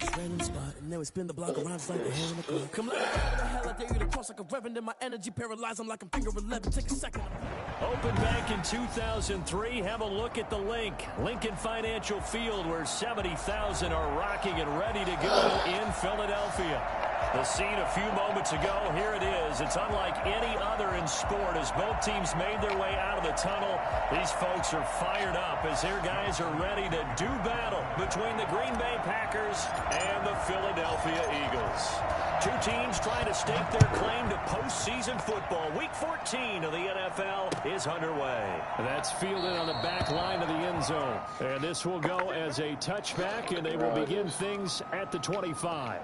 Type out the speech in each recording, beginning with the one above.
this random spot, and then we spin the block around just like a hand in the clock. Come like the hell, I dare you to cross like a reverend, and my energy paralyzed. I'm like I'm finger 11. Take a second. Opened back in 2003. Have a look at the link. Lincoln Financial Field, where 70,000 are rocking and ready to go in Philadelphia. The scene a few moments ago, here it is. It's unlike any other in sport as both teams made their way out of the tunnel. These folks are fired up as their guys are ready to do battle between the Green Bay Packers and the Philadelphia Eagles. Two teams trying to stake their claim to postseason football. Week 14 of the NFL is underway. That's fielded on the back line of the end zone. And this will go as a touchback, and they will begin things at the 25.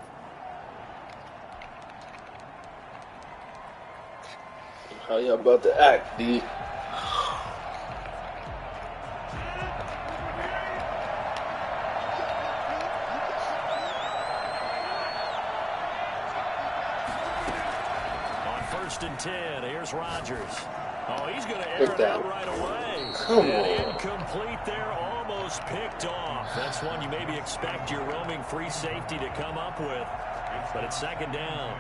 How y'all about to act, D? On 1st and 10, here's Rodgers. Oh, he's going to air it out right away. And incomplete there, almost picked off. That's one you maybe expect your roaming free safety to come up with. But it's 2nd down.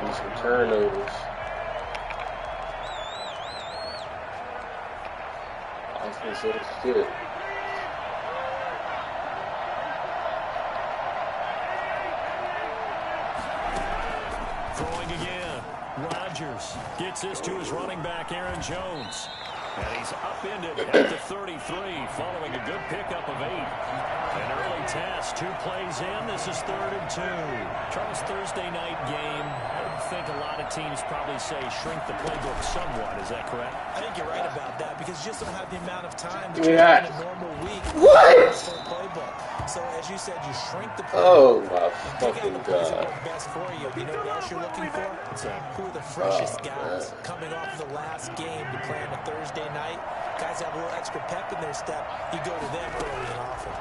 Need some turnovers. Good. Throwing again. Rodgers gets this to his running back, Aaron Jones. And he's upended at the 33 following a good pickup of 8. An early test, 2 plays in. This is 3rd and 2. Charles, Thursday night game. I think a lot of teams probably say shrink the playbook somewhat. Is that correct? I think you're right about that because you just don't have the amount of time that you have in a normal week. What? For a playbook. So as you said, you shrink the playbook. Oh my fucking God. Best for you. You know what else you're looking for? Who are the freshest guys coming off the last game to play on a Thursday night? Guys have a little extra pep in their step. You go to them early and often.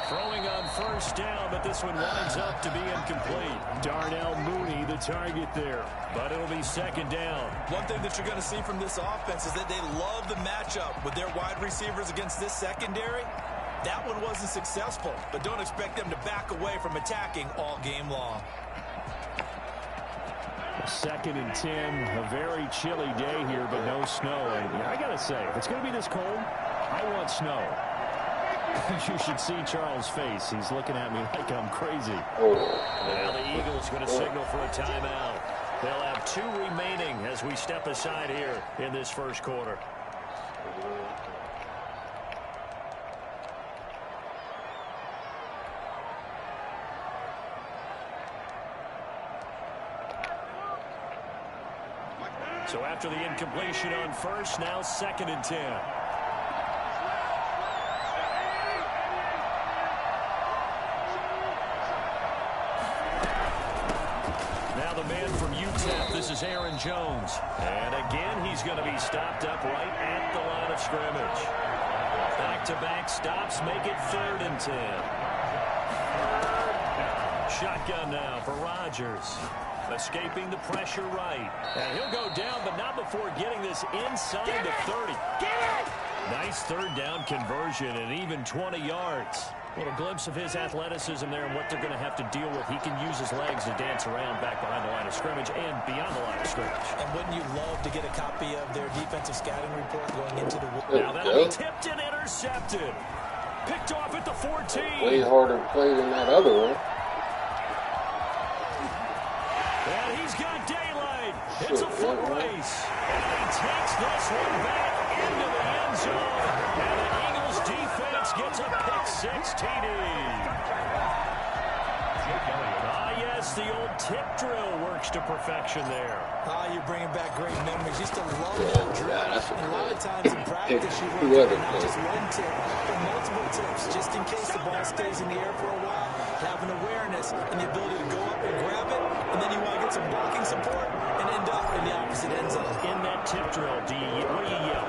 Throwing on 1st down, but this one winds up to be incomplete. Darnell Mooney, the target there, but it'll be 2nd down. One thing that you're going to see from this offense is that they love the matchup with their wide receivers against this secondary. That one wasn't successful, but don't expect them to back away from attacking all game long. 2nd and 10, a very chilly day here, but no snow. And I got to say, if it's going to be this cold, I want snow. You should see Charles' face. He's looking at me like I'm crazy. Now the Eagles going to signal for a timeout. They'll have 2 remaining as we step aside here in this 1st quarter. So after the incompletion on 1st, now 2nd and 10. Now the man from UTEP, this is Aaron Jones. And again, he's going to be stopped up right at the line of scrimmage. Back-to-back stops make it 3rd and 10. Shotgun now for Rodgers. Escaping the pressure right. And he'll go down, but not before getting this inside the 30. Get it! Nice 3rd down conversion and even 20 yards. A little glimpse of his athleticism there and what they're going to have to deal with. He can use his legs to dance around back behind the line of scrimmage and beyond the line of scrimmage. And wouldn't you love to get a copy of their defensive scouting report going into the... Now that'll be tipped and intercepted. Picked off at the 14. Way harder play than that other one. And he's got daylight. It's a foot race. And he takes this one back into the end zone. And the Eagles defense gets a pick-6 TD. Yes, the old tip drill works to perfection there. You're bringing back great memories. Used to love that drill. And a lot of times in practice, you work not just one tip, but multiple tips, just in case the ball stays in the air for a while. Having awareness and the ability to go up and grab it, and then you want to get some blocking support and end up in the opposite end zone. In that tip drill, what do you yell?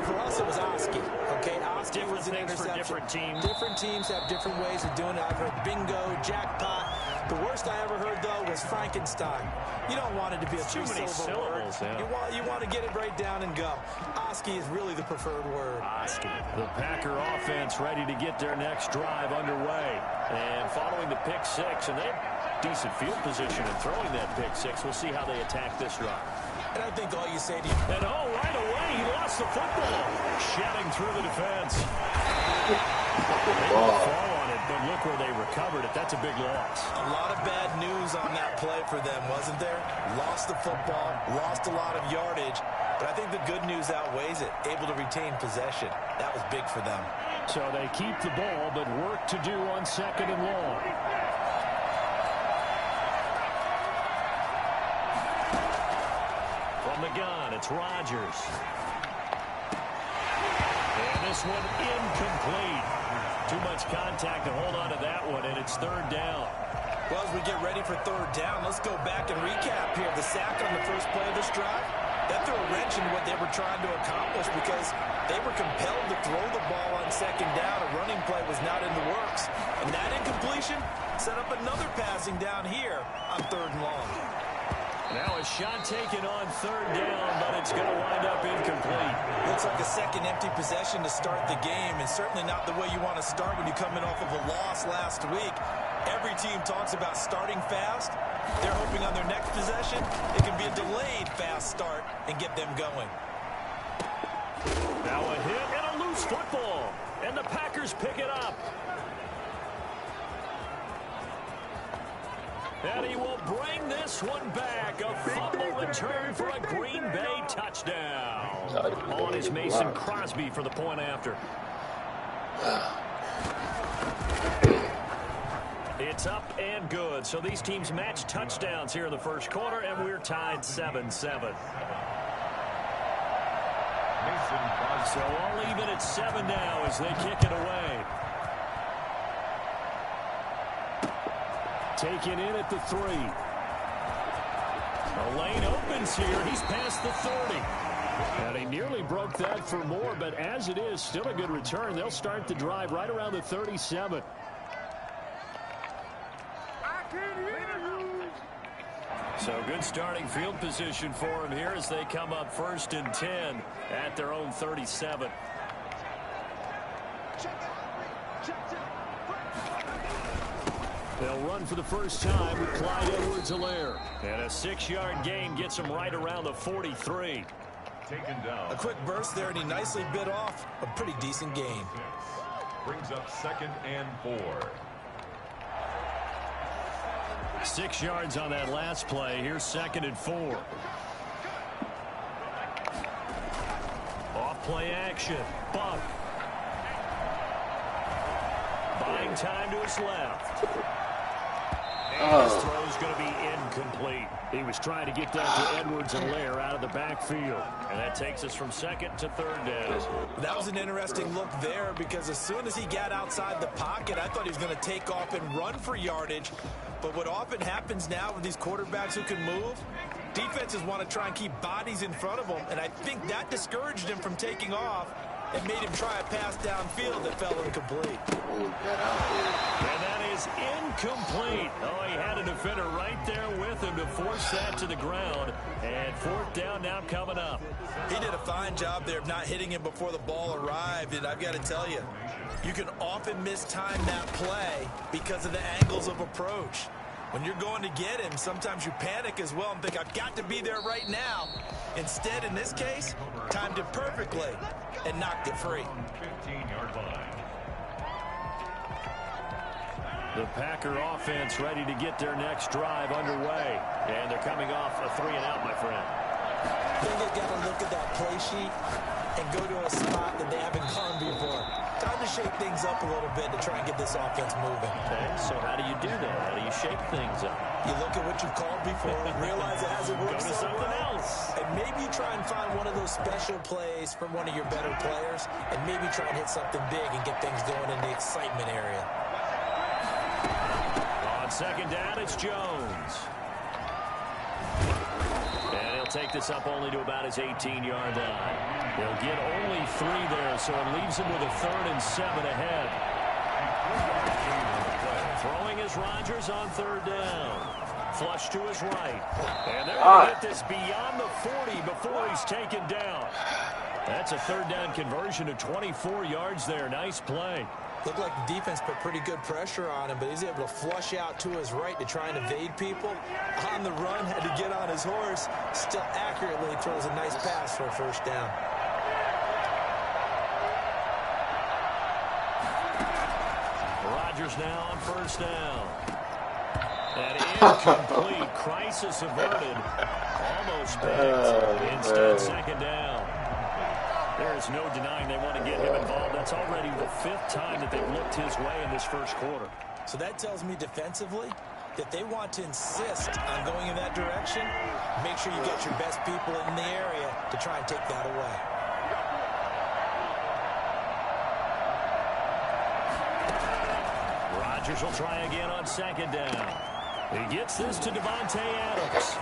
For us, it was Oski. Okay, Oski was in things for interception. different teams. Different teams have different ways of doing it. I've heard bingo, jackpot. The worst I ever heard, though, was Frankenstein. You don't want it to be a Too many syllables. Yeah. You want to get it right down and go. Oski is really the preferred word. Oski. The Packer offense ready to get their next drive underway. And following the pick six, and they have decent field position in throwing that pick six. We'll see how they attack this drive. And I think all you say to you... And right away, he lost the football. Shedding through the defense. They didn't fall on it, but look where they recovered it. That's a big loss. A lot of bad news on that play for them, wasn't there? Lost the football, lost a lot of yardage, but I think the good news outweighs it. Able to retain possession. That was big for them. So they keep the ball, but work to do on 2nd and long. From the gun, it's Rodgers. And this one incomplete. Too much contact to hold on to that one, and it's 3rd down. Well, as we get ready for 3rd down, let's go back and recap here. The sack on the first play of this drive, that threw a wrench in what they were trying to accomplish because they were compelled to throw the ball on 2nd down. A running play was not in the works. And that incompletion set up another passing down here on 3rd and long. Now a shot taken on 3rd down, but it's going to wind up incomplete. Looks like a second empty possession to start the game, and certainly not the way you want to start when you're coming off of a loss last week. Every team talks about starting fast. They're hoping on their next possession it can be a delayed fast start and get them going. Now a hit and a loose football, and the Packers pick it up. And he will bring this one back. A fumble return for a Green Bay touchdown. On is Mason Crosby for the point after. It's up and good. So these teams match touchdowns here in the first quarter, and we're tied 7-7. So all even at 7 now as they kick it away. Taken in at the 3. A lane opens here. He's past the 30. And he nearly broke that for more, but as it is, still a good return. They'll start the drive right around the 37. So good starting field position for him here as they come up 1st and 10 at their own 37. They'll run for the first time with Clyde Edwards-Helaire. And a 6-yard gain gets him right around the 43. Taken down. A quick burst there, and he nicely bit off a pretty decent gain. Brings up 2nd and 4. 6 yards on that last play. Here's 2nd and 4. Off play action. Bump. Buying time to his left. And his throw's going to be incomplete. He was trying to get that to Edwards-Helaire out of the backfield. And that takes us from 2nd to 3rd down. That was an interesting look there because as soon as he got outside the pocket, I thought he was going to take off and run for yardage. But what often happens now with these quarterbacks who can move, defenses want to try and keep bodies in front of them. And I think that discouraged him from taking off and made him try a pass downfield that fell incomplete. And that is incomplete. Oh, he had a defender right there with him to force that to the ground. And 4th down now coming up. He did a fine job there of not hitting him before the ball arrived. And I've got to tell you, you can often mistime that play because of the angles of approach. When you're going to get him, sometimes you panic as well and think, I've got to be there right now. Instead, in this case, timed it perfectly and knocked it free. 15-yard line. The Packer offense ready to get their next drive underway. And they're coming off a 3-and-out, my friend. I think they've got to look at that play sheet and go to a spot that they haven't gone before. Time to shake things up a little bit to try and get this offense moving. Okay, so how do you do that? How do you shake things up? You look at what you've called before and realize it hasn't worked Go to so something well. else. And maybe you try and find one of those special plays from one of your better players and maybe try and hit something big and get things going in the excitement area. On 2nd down, it's Jones. And He'll take this up only to about his 18-yard line. He'll get only 3 there, so it leaves him with a 3rd and 7 ahead. Throwing is Rodgers on 3rd down. Flush to his right. And they're going to get this beyond the 40 before he's taken down. That's a 3rd down conversion of 24 yards there. Nice play. Looked like the defense put pretty good pressure on him, but he's able to flush out to his right to try and evade people. On the run, had to get on his horse. Still accurately throws a nice pass for a 1st down. Rodgers now on 1st down. That incomplete. Crisis averted. Almost picked. Instead, 2nd down. There is no denying they want to get him involved. That's already the 5th time that they've looked his way in this 1st quarter. So that tells me defensively that they want to insist on going in that direction. Make sure you get your best people in the area to try and take that away. Rodgers will try again on 2nd down. He gets this to Davante Adams.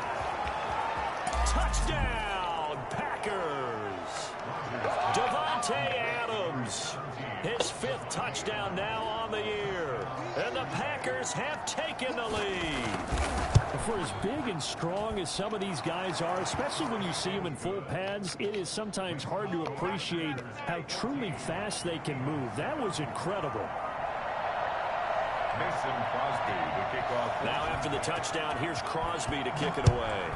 Touchdown, Packers. Davante Adams, his 5th touchdown now on the year. And the Packers have taken the lead. For as big and strong as some of these guys are, especially when you see them in full pads, it is sometimes hard to appreciate how truly fast they can move. That was incredible. Mason Crosby to kick off. Now after the touchdown, here's Crosby to kick it away.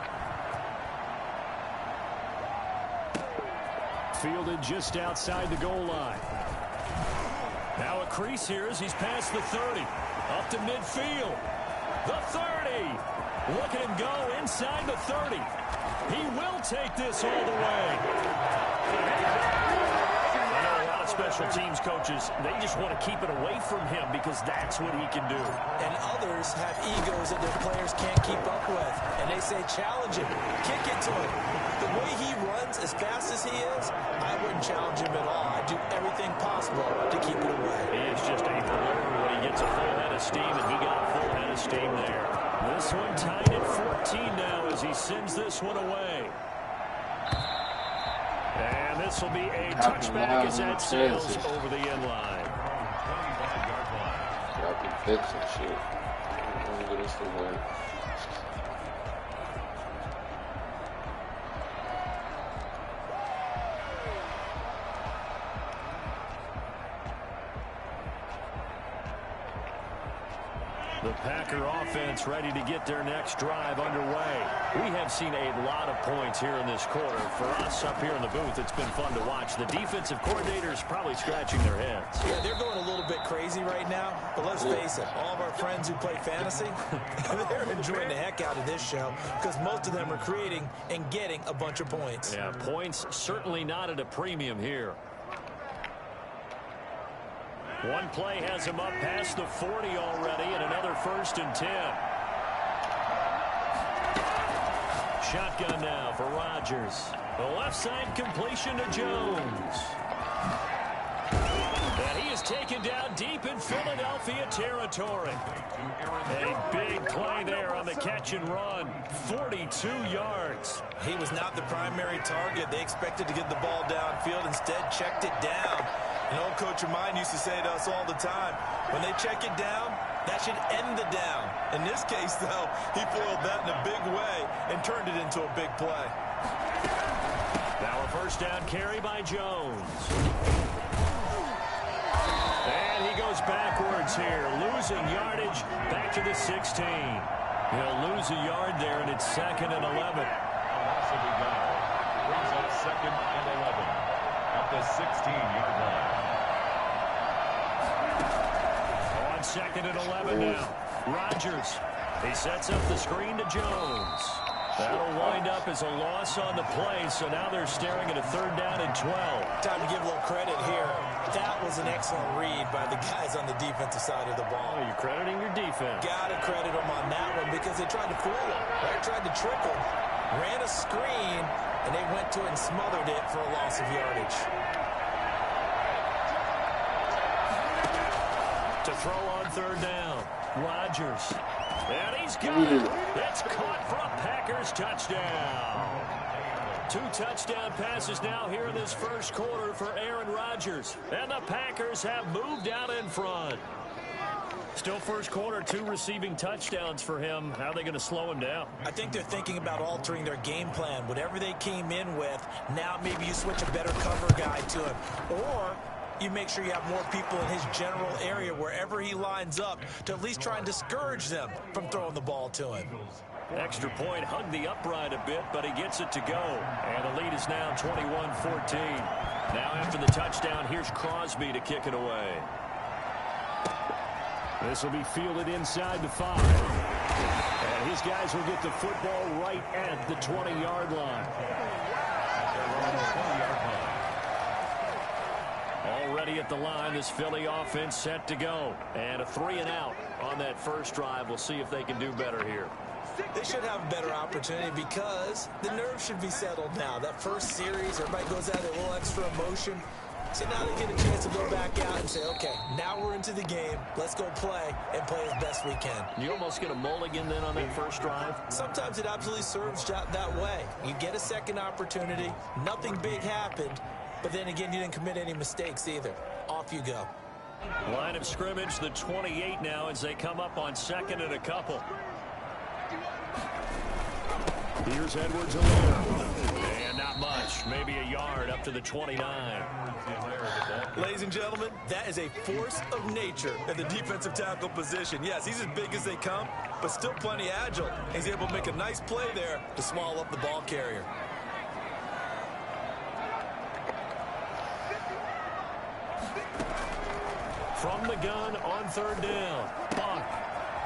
Fielded just outside the goal line. Now a crease here as he's past the 30. Up to midfield. The 30. Look at him go inside the 30. He will take this all the way. I know a lot of special teams coaches, they just want to keep it away from him because that's what he can do. And others have egos that their players can't keep up with. And they say, challenge him. Kick it to him. The way he runs as fast as he is, I wouldn't challenge him at all. I'd do everything possible to keep it away. He is just a blur when he gets a full head of steam, and he got a full head of steam there. This one tied at 14 now as he sends this one away. And this will be a touchback as that sails over the end line. Y'all can fix it, shit. Get us the win. The Packer offense ready to get their next drive underway. We have seen a lot of points here in this quarter. For us up here in the booth, it's been fun to watch. The defensive coordinators probably scratching their heads. Yeah, they're going a little bit crazy right now. But let's face it, all of our friends who play fantasy, they're enjoying the heck out of this show because most of them are creating and getting a bunch of points. Yeah, points certainly not at a premium here. One play has him up past the 40 already, and another 1st and 10. Shotgun now for Rodgers. The left side completion to Jones. And he is taken down deep in Philadelphia territory. A big play there on the catch and run. 42 yards. He was not the primary target. They expected to get the ball downfield. Instead, checked it down. An old coach of mine used to say to us all the time, when they check it down, that should end the down. In this case, though, he foiled that in a big way and turned it into a big play. Now a 1st down carry by Jones. And he goes backwards here, losing yardage back to the 16. He'll lose a yard there, and it's 2nd and 11. Loss of a yard. Brings up 2nd and 11 at the 16-yard line. On 2nd and 11 now. Rodgers. He sets up the screen to Jones. That'll wind up as a loss on the play, so now they're staring at a 3rd down and 12. Time to give a little credit here. That was an excellent read by the guys on the defensive side of the ball. Oh, you're crediting your defense. Got to credit them on that one because they tried to fool him. Right? Tried to trick him. Ran a screen, and they went to it and smothered it for a loss of yardage. To throw on 3rd down. Rodgers. And he's got it. It's caught for a Packers touchdown. 2 touchdown passes now here in this first quarter for Aaron Rodgers. And the Packers have moved out in front. Still first quarter, 2 receiving touchdowns for him. How are they going to slow him down? I think they're thinking about altering their game plan. Whatever they came in with, now maybe you switch a better cover guy to him. Or you make sure you have more people in his general area wherever he lines up to at least try and discourage them from throwing the ball to him. Extra point, hugged the upright a bit, but he gets it to go. And the lead is now 21-14. Now after the touchdown, here's Crosby to kick it away. This will be fielded inside the 5. And his guys will get the football right at the 20-yard line. Already at the line, this Philly offense set to go. And a 3-and-out on that first drive. We'll see if they can do better here. They should have a better opportunity because the nerves should be settled now. That first series, everybody goes out with a little extra emotion. So now they get a chance to go back out and say, okay, now we're into the game. Let's go play and play as best we can. You almost get a mulligan then on that first drive? Sometimes it absolutely serves that way. You get a second opportunity. Nothing big happened. But then again, you didn't commit any mistakes either. Off you go. Line of scrimmage, the 28 now as they come up on 2nd and a couple. Here's Edwards-Helaire. And not much. Maybe a yard up to the 29. Ladies and gentlemen, that is a force of nature in the defensive tackle position. Yes, he's as big as they come, but still plenty agile. He's able to make a nice play there to swallow up the ball carrier. From the gun on 3rd down. Buck.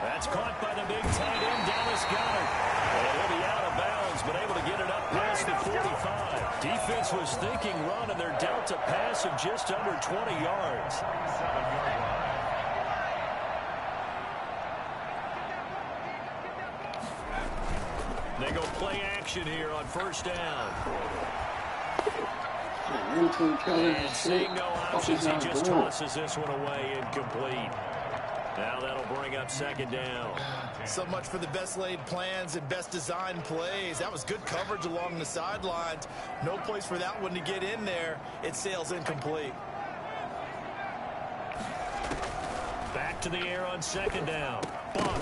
That's caught by the big tight end, Dallas Goedert. And he'll be out of bounds, but able to get it up past the 45. Defense was thinking run, and they're dealt a pass of just under 20 yards. They go play action here on 1st down. And seeing no options, he just tosses this one away, incomplete. Now that'll bring up 2nd down. So much for the best laid plans and best designed plays. That was good coverage along the sidelines. No place for that one to get in there. It sails incomplete. Back to the air on 2nd down. Buck.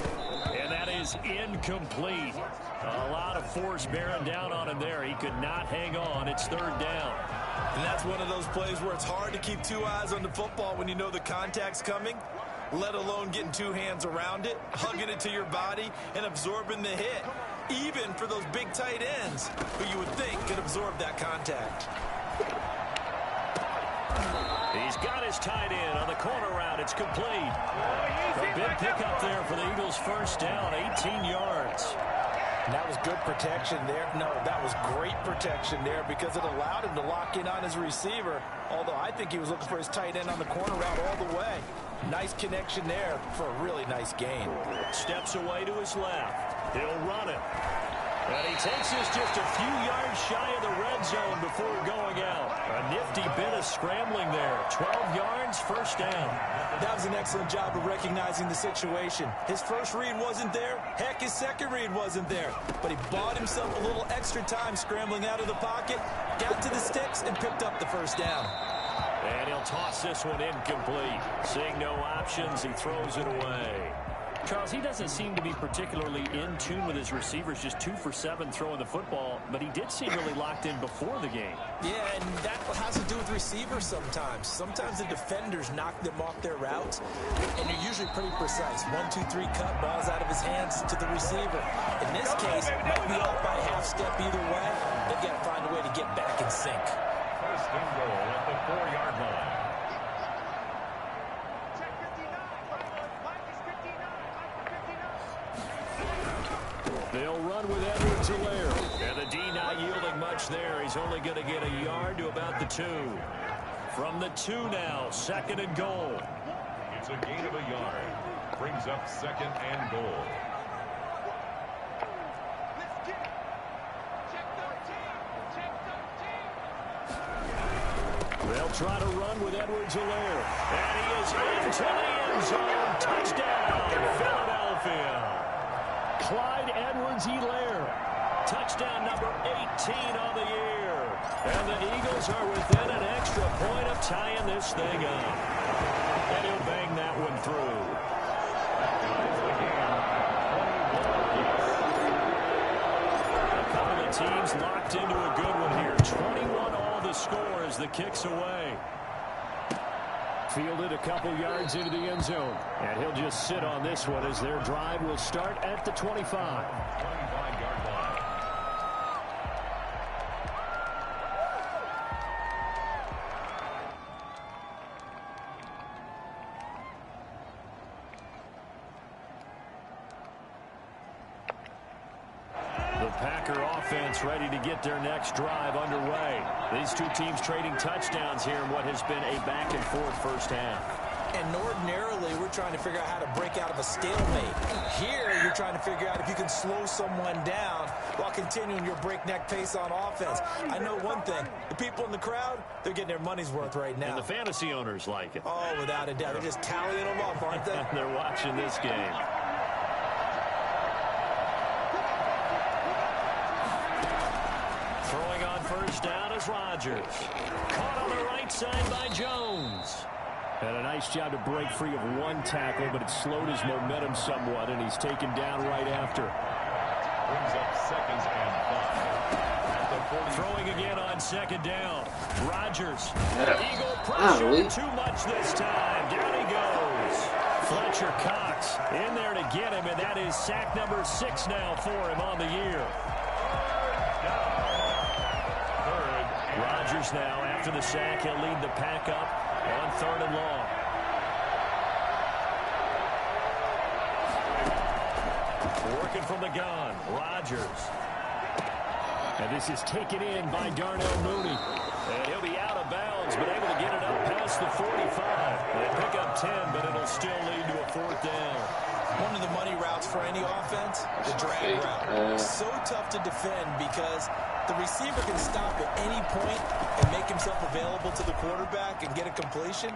And that is incomplete. A lot of force bearing down on him there. He could not hang on. It's 3rd down. And that's one of those plays where it's hard to keep 2 eyes on the football when you know the contact's coming, let alone getting 2 hands around it, hugging it to your body, and absorbing the hit. Even for those big tight ends who you would think could absorb that contact. He's got his tight end on the corner route. It's complete. A big pickup there for the Eagles' 1st down, 18 yards. And that was good protection there. No, that was great protection there because it allowed him to lock in on his receiver, although I think he was looking for his tight end on the corner route all the way. Nice connection there for a really nice gain. Steps away to his left. He'll run it. And he takes this just a few yards shy of the red zone before going out. A nifty bit of scrambling there. 12 yards, 1st down. That was an excellent job of recognizing the situation. His first read wasn't there. Heck, his second read wasn't there. But he bought himself a little extra time scrambling out of the pocket, got to the sticks, and picked up the 1st down. And he'll toss this one incomplete. Seeing no options, he throws it away. Charles, he doesn't seem to be particularly in tune with his receivers, just 2 for 7 throwing the football, but he did seem really locked in before the game. Yeah, and that has to do with receivers sometimes. Sometimes the defenders knock them off their routes, and they're usually pretty precise. 1, 2, 3 cut, balls out of his hands to the receiver. In this case, might be off by a half step either way. They've got to find a way to get back in sync. 1st and goal at the 4-yard line. They'll run with Edwards-Helaire. And the D not yielding much there. He's only going to get a yard to about the 2. From the 2 now, 2nd and goal. It's a gain of a yard. Brings up 2nd and goal. They'll try to run with Edwards-Helaire. And he is into the end zone. Touchdown, Philadelphia. Clyde Edwards-Helaire. Touchdown number 18 on the year. And the Eagles are within an extra point of tying this thing up. And he'll bang that one through. A couple of teams locked into a good one here. 21 all the score as the kick's away. Fielded a couple yards into the end zone. And he'll just sit on this one as their drive will start at the 25. 25-yard line. Packer offense ready to get their next drive underway. These two teams trading touchdowns here in what has been a back-and-forth first half. And ordinarily, we're trying to figure out how to break out of a stalemate. Here, you're trying to figure out if you can slow someone down while continuing your breakneck pace on offense. I know one thing. The people in the crowd, they're getting their money's worth right now. And the fantasy owners like it. Oh, without a doubt. They're just tallying them up, aren't they? They're watching this game. Throwing on first down is Rodgers. Caught on the right side by Jones. And a nice job to break free of one tackle, but it slowed his momentum somewhat, and he's taken down right after. Brings up seconds and 5. Throwing again on second down. Rodgers. Eagle pressure. Too much this time. Down he goes. Fletcher Cox in there to get him, and that is sack number 6 now for him on the year. Rodgers now, after the sack, he'll lead the pack up on 3rd and long. Working from the gun, Rodgers. And this is taken in by Darnell Mooney. And he'll be out of bounds, but able to get it up past the 45. They pick up 10, but it'll still lead to a 4th down. One of the money routes for any offense, the drag route. So tough to defend because the receiver can stop at any point and make himself available to the quarterback and get a completion.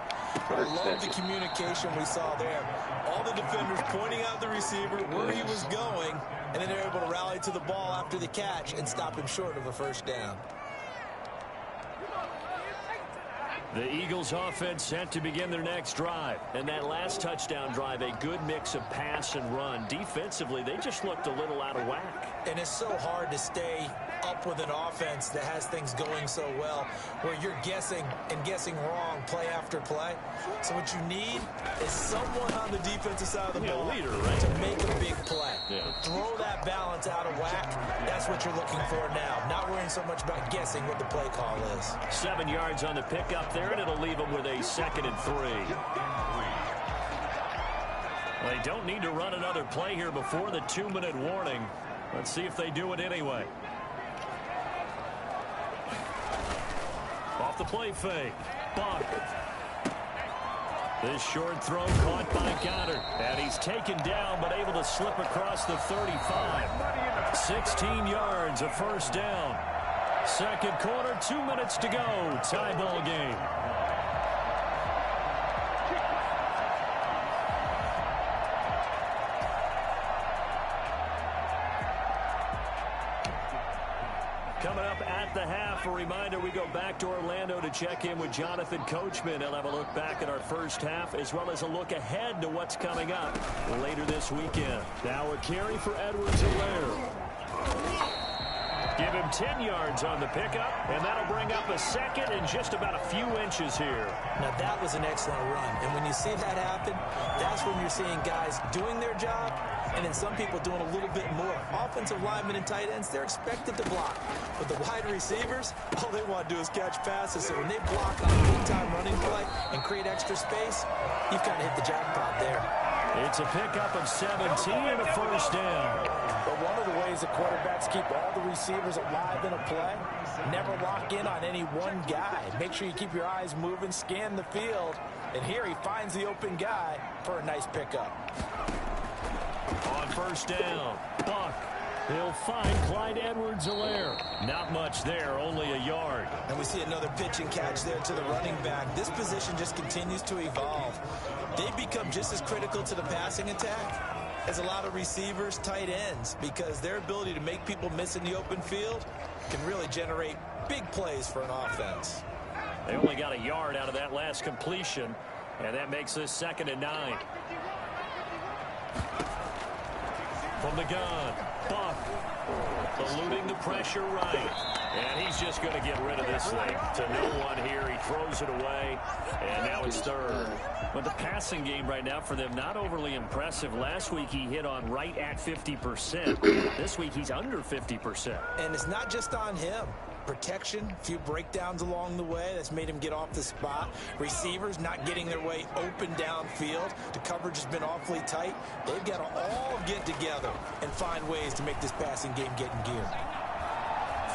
I love the communication we saw there. All the defenders pointing out the receiver, where he was going, and then they're able to rally to the ball after the catch and stop him short of a first down. The Eagles offense set to begin their next drive. And that last touchdown drive, a good mix of pass and run. Defensively, they just looked a little out of whack. And it's so hard to stay up with an offense that has things going so well, where you're guessing and guessing wrong play after play. So what you need is someone on the defensive side of the ball leader, right? to make a big play. Yeah. Throw that balance out of whack. That's what you're looking for now. Not worrying so much about guessing what the play call is. 7 yards on the pickup there, and it'll leave them with a 2nd and 3. They don't need to run another play here before the 2-minute warning. Let's see if they do it anyway. Off the play fake. Buck. This short throw caught by Goddard. And he's taken down but able to slip across the 35. 16 yards, a first down. Second quarter, 2 minutes to go. Tie ball game. Coming up at the half, a reminder we go back to Orlando to check in with Jonathan Coachman. He'll have a look back at our first half as well as a look ahead to what's coming up later this weekend. Now a carry for Edwards-Helaire. Give him 10 yards on the pickup, and that'll bring up a 2nd and just about a few inches here. Now, that was an excellent run. And when you see that happen, that's when you're seeing guys doing their job and then some people doing a little bit more. Offensive linemen and tight ends, they're expected to block. But the wide receivers, all they want to do is catch passes. So when they block on a big-time running play and create extra space, you've kind of hit the jackpot there. It's a pickup of 17 and a first down. But one of the ways the quarterbacks keep all the receivers alive in a play, never lock in on any one guy. Make sure you keep your eyes moving, scan the field, and here he finds the open guy for a nice pickup. On first down, Buck. He'll find Clyde Edwards-Helaire. Not much there, only a yard. And we see another pitch and catch there to the running back. This position just continues to evolve. They become just as critical to the passing attack is a lot of receivers, tight ends, because their ability to make people miss in the open field can really generate big plays for an offense. They only got a yard out of that last completion, and that makes this 2nd and 9. From the gun, Buck, eluding the pressure right. And he's just going to get rid of this thing. To no one here. He throws it away, and now it's 3rd. But the passing game right now for them, not overly impressive. Last week he hit on right at 50%. This week he's under 50%. And it's not just on him. Protection, a few breakdowns along the way. That's made him get off the spot. Receivers not getting their way open downfield. The coverage has been awfully tight. They've got to all get together and find ways to make this passing game get in gear.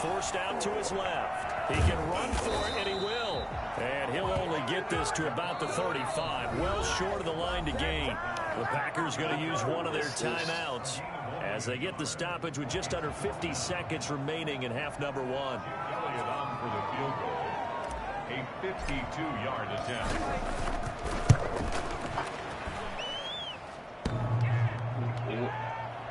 Forced out to his left. He can run for it, and he will. And he'll only get this to about the 35. Well short of the line to gain. The Packers going to use one of their timeouts as they get the stoppage with just under 50 seconds remaining in half number 1. Elliott on for the field goal. A 52-yard attempt.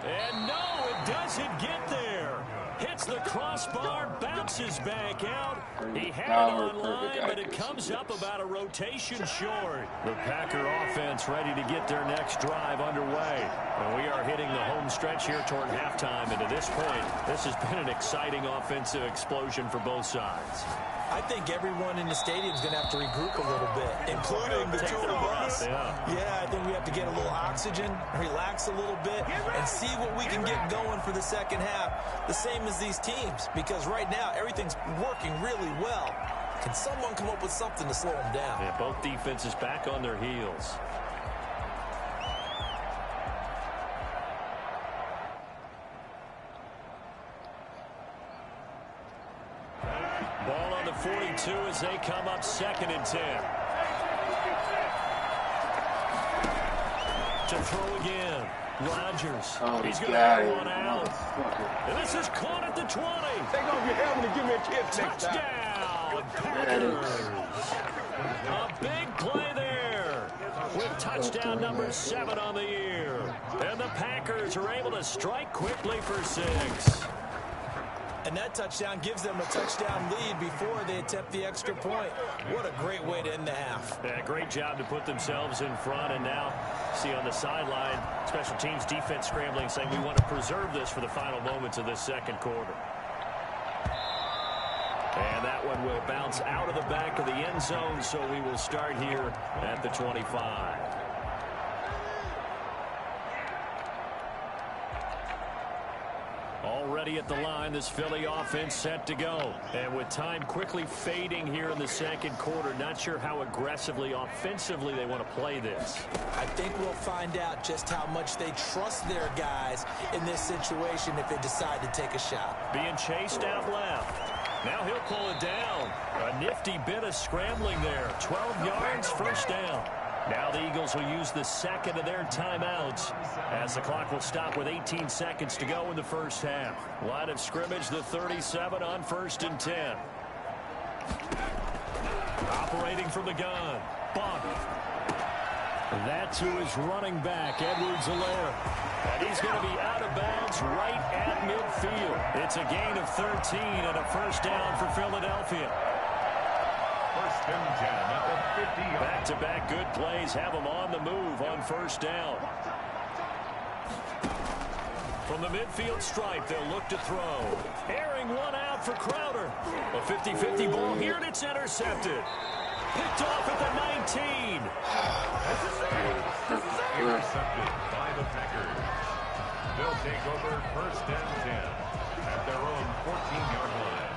And no, it doesn't get there. Hits the crossbar, bounces back out. He had it on line, but it comes up about a rotation short. The Packer offense ready to get their next drive underway. And we are hitting the home stretch here toward halftime. And to this point, this has been an exciting offensive explosion for both sides. I think everyone in the stadium is going to have to regroup a little bit, including the two of us. Yeah, I think we have to get a little oxygen, relax a little bit, and see what we can get going for the second half. The same as these teams, because right now everything's working really well. Can someone come up with something to slow them down? Yeah, both defenses back on their heels. Ball on the 42 as they come up 2nd and 10. To throw again. Rodgers. He's going to have one out. And this is caught at the 20. Take off your helmet and give me a kiss next time. Touchdown, Packers. A big play there with touchdown number 7 on the year. And the Packers are able to strike quickly for 6. And that touchdown gives them a touchdown lead before they attempt the extra point. What a great way to end the half. Yeah, great job to put themselves in front. And now, see on the sideline, special teams defense scrambling, saying we want to preserve this for the final moments of this second quarter. And that one will bounce out of the back of the end zone, so we will start here at the 25. Already at the line, this Philly offense set to go. And with time quickly fading here in the second quarter, not sure how aggressively, offensively they want to play this. I think we'll find out just how much they trust their guys in this situation if they decide to take a shot. Being chased out left. Now he'll pull it down. A nifty bit of scrambling there. 12 yards, first down. Now the Eagles will use the second of their timeouts as the clock will stop with 18 seconds to go in the first half. Line of scrimmage, the 37 on 1st and 10. Operating from the gun. Buck. That's who is running back, Edwards-Helaire. And he's going to be out of bounds right at midfield. It's a gain of 13 and a first down for Philadelphia. 1st and 10 at the 50-yard. Back-to-back good plays have them on the move on first down. From the midfield stripe, they'll look to throw. Airing one out for Crowder. A 50-50 ball here, and it's intercepted. Picked off at the 19. Intercepted by the Packers. They'll take over 1st and 10 at their own 14-yard line.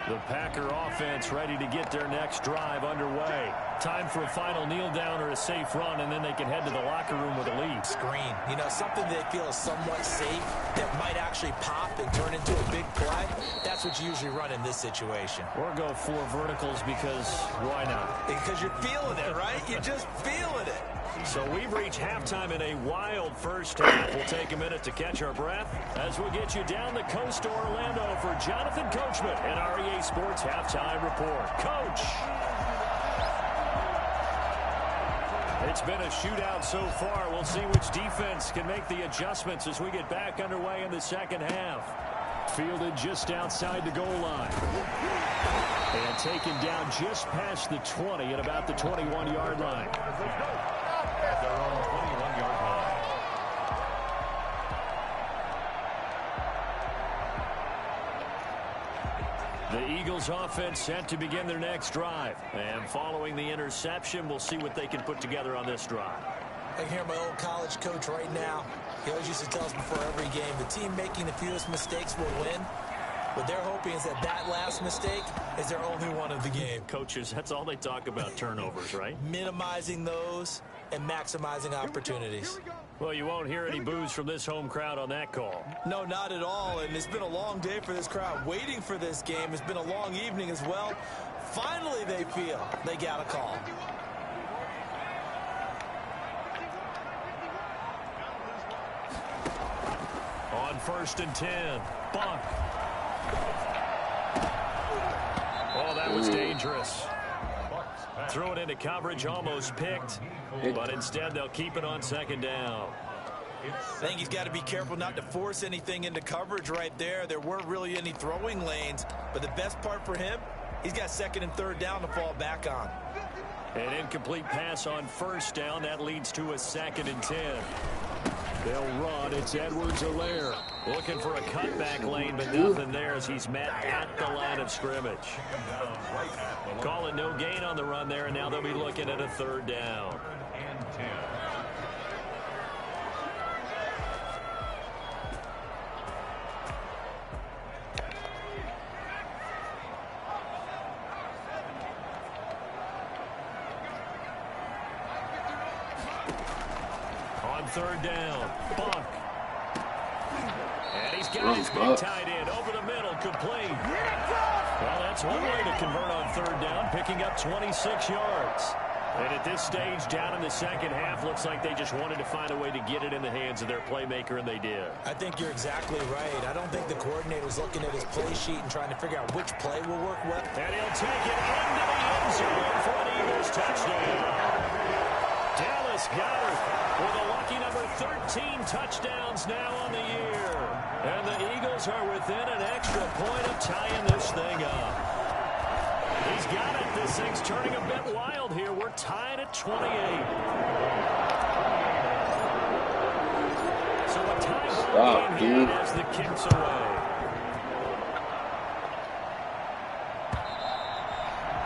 The Packer offense ready to get their next drive underway. Time for a final kneel down or a safe run, and then they can head to the locker room with a lead. Screen. You know, something they feel is somewhat safe that might actually pop and turn into a big play. That's what you usually run in this situation. Or go 4 verticals because why not? Because you're feeling it, right? You're just feeling it. So we've reached halftime in a wild first half. We'll take a minute to catch our breath as we'll get you down the coast to Orlando for Jonathan Coachman and REA Sports Halftime Report. Coach. It's been a shootout so far. We'll see which defense can make the adjustments as we get back underway in the second half. Fielded just outside the goal line. And taken down just past the 20 at about the 21-yard line. At their own 21-yard line. The Eagles offense set to begin their next drive. And following the interception, we'll see what they can put together on this drive. I can hear my old college coach right now. He always used to tell us before every game, the team making the fewest mistakes will win. What they're hoping is that last mistake is their only one of the game. Coaches, that's all they talk about, turnovers, right? Minimizing those and maximizing opportunities. Well, you won't hear any boos from this home crowd on that call. No, not at all. And it's been a long day for this crowd. Waiting for this game. It's been a long evening as well. Finally, they feel they got a call. On 1st and 10, Buck. Oh, that was dangerous. Threw it into coverage, almost picked, but instead they'll keep it on 2nd down. I think he's got to be careful not to force anything into coverage right there. There weren't really any throwing lanes, but the best part for him, he's got 2nd and 3rd down to fall back on. An incomplete pass on 1st down. That leads to a 2nd and 10. They'll run. It's Edwards-Helaire looking for a cutback lane, but nothing there as he's met at the line of scrimmage. Calling no gain on the run there, and now they'll be looking at a 3rd down. On 3rd down, Buck. And he's got his big tight end over the middle, complete. Well, that's one way to convert on 3rd down, picking up 26 yards. And at this stage, down in the second half, looks like they just wanted to find a way to get it in the hands of their playmaker, and they did. I think you're exactly right. I don't think the coordinator's looking at his play sheet and trying to figure out which play will work well. And he'll take it into the end zone for an Eagles touchdown. Dallas Goedert with a lucky number 13 touchdowns now on the year. And the Eagles are within an extra point of tying this thing up. He's got it. This thing's turning a bit wild here. We're tied at 28. So a tie game here as the kick's away.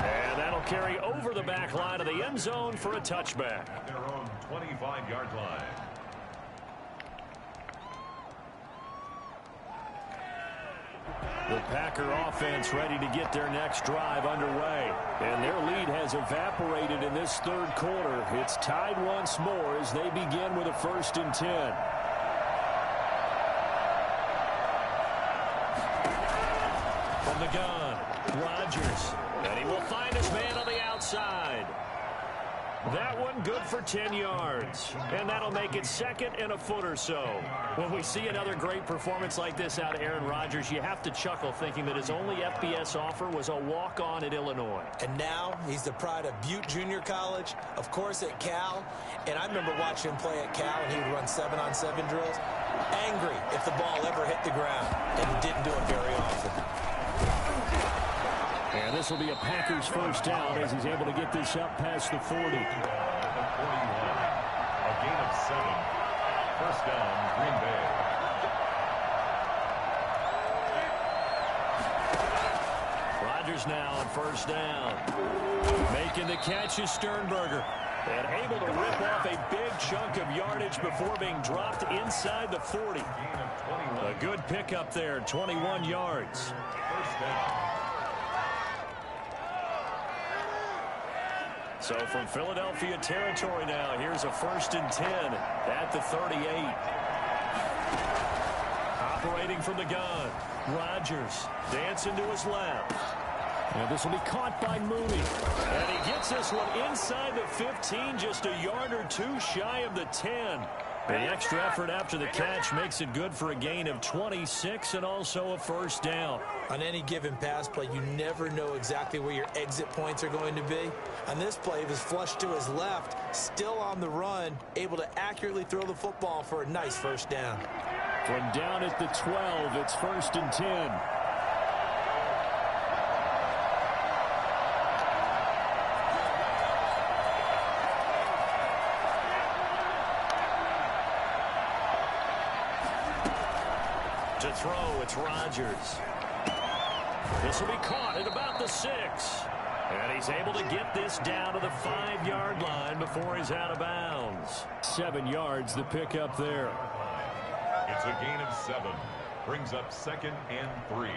And that'll carry over the back line of the end zone for a touchback. At their own 25-yard line. The Packer offense ready to get their next drive underway. And their lead has evaporated in this 3rd quarter. It's tied once more as they begin with a 1st and 10. From the gun, Rodgers. And he will find his man on the outside. That one good for 10 yards. And that'll make it 2nd and a foot or so. When we see another great performance like this out of Aaron Rodgers, you have to chuckle thinking that his only FBS offer was a walk-on at Illinois. And now he's the pride of Butte Junior College, of course at Cal. And I remember watching him play at Cal, and he would run 7-on-7 drills. Angry if the ball ever hit the ground, and he didn't do it very often. And this will be a Packers 1st down as he's able to get this up past the 40. The 41. A gain of 7. 1st down, Green Bay. Rodgers now on 1st down. Making the catch is Sternberger. And able to rip off a big chunk of yardage before being dropped inside the 40. A good pickup there, 21 yards. 1st down. So from Philadelphia territory now, here's a 1st and 10 at the 38. Operating from the gun, Rodgers dancing to his left. And this will be caught by Mooney. And he gets this one inside the 15, just a yard or two shy of the 10. The extra effort after the catch makes it good for a gain of 26 and also a first down. On any given pass play, you never know exactly where your exit points are going to be. On this play, he was flushed to his left, still on the run, able to accurately throw the football for a nice first down. From down at the 12, it's 1st and 10. To throw, it's Rodgers. This will be caught at about the 6. And he's able to get this down to the 5-yard line before he's out of bounds. 7 yards, the pickup there. It's a gain of 7. Brings up 2nd and 3.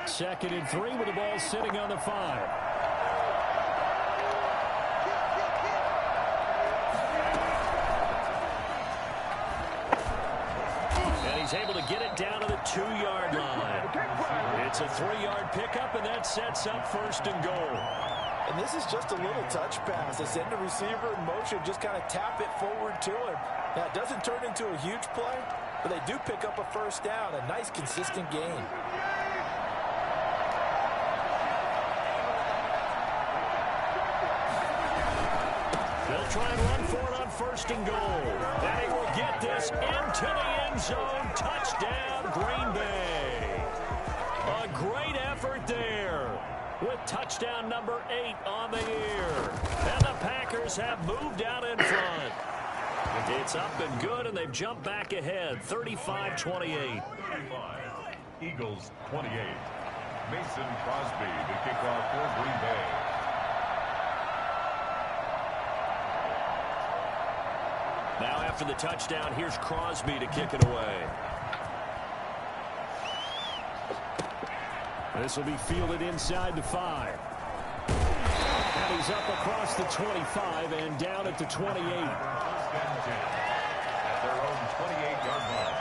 2nd and 3 with the ball sitting on the 5. He's able to get it down to the 2-yard line. It's a 3-yard pickup, and that sets up 1st and goal. And this is just a little touch pass. They send the receiver in motion, just kind of tap it forward to him. Now, it doesn't turn into a huge play, but they do pick up a first down, a nice, consistent gain. They'll try and run for it on 1st and goal. And he will get this into the end zone. Touchdown, Green Bay. A great effort there with touchdown number 8 on the year. And the Packers have moved out in front. It's up and good, and they've jumped back ahead, 35-28. Eagles 28. Mason Crosby, the kickoff for Green Bay. Now after the touchdown, here's Crosby to kick it away. This will be fielded inside the 5. And he's up across the 25 and down at the 28. At their own 28-yard line.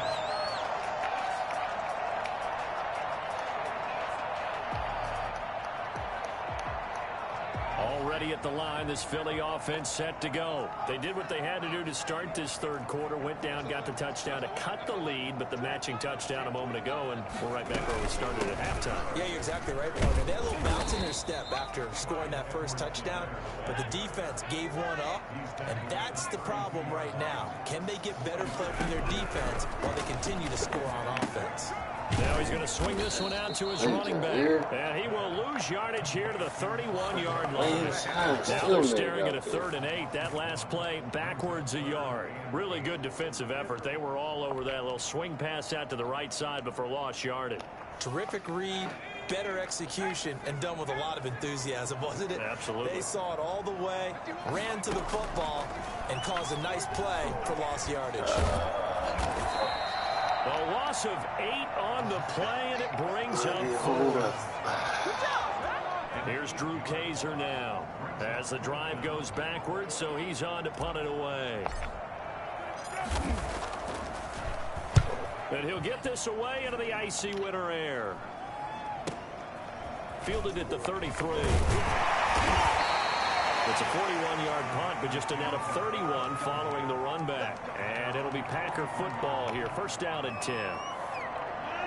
Already at the line, this Philly offense set to go. They did what they had to do to start this 3rd quarter, went down, got the touchdown to cut the lead, but the matching touchdown a moment ago, and we're right back where we started at halftime. Yeah, you're exactly right, partner. They had a little bounce in their step after scoring that first touchdown, but the defense gave one up, and that's the problem right now. Can they get better play from their defense while they continue to score on offense? Now he's going to swing this one out to his running back. And he will lose yardage here to the 31-yard line. Now they're staring at a 3rd and 8. That last play, backwards a yard. Really good defensive effort. They were all over that little swing pass out to the right side before lost yardage. Terrific read, better execution, and done with a lot of enthusiasm, wasn't it? Absolutely. They saw it all the way, ran to the football, and caused a nice play for lost yardage. A loss of 8 on the play, and it brings up 4. Here's Drew Kaiser now as the drive goes backwards, so he's on to punt it away. And he'll get this away into the icy winter air. Fielded at the 33. It's a 41-yard punt, but just a net of 31 following the run back. And it'll be Packer football here. 1st down and 10.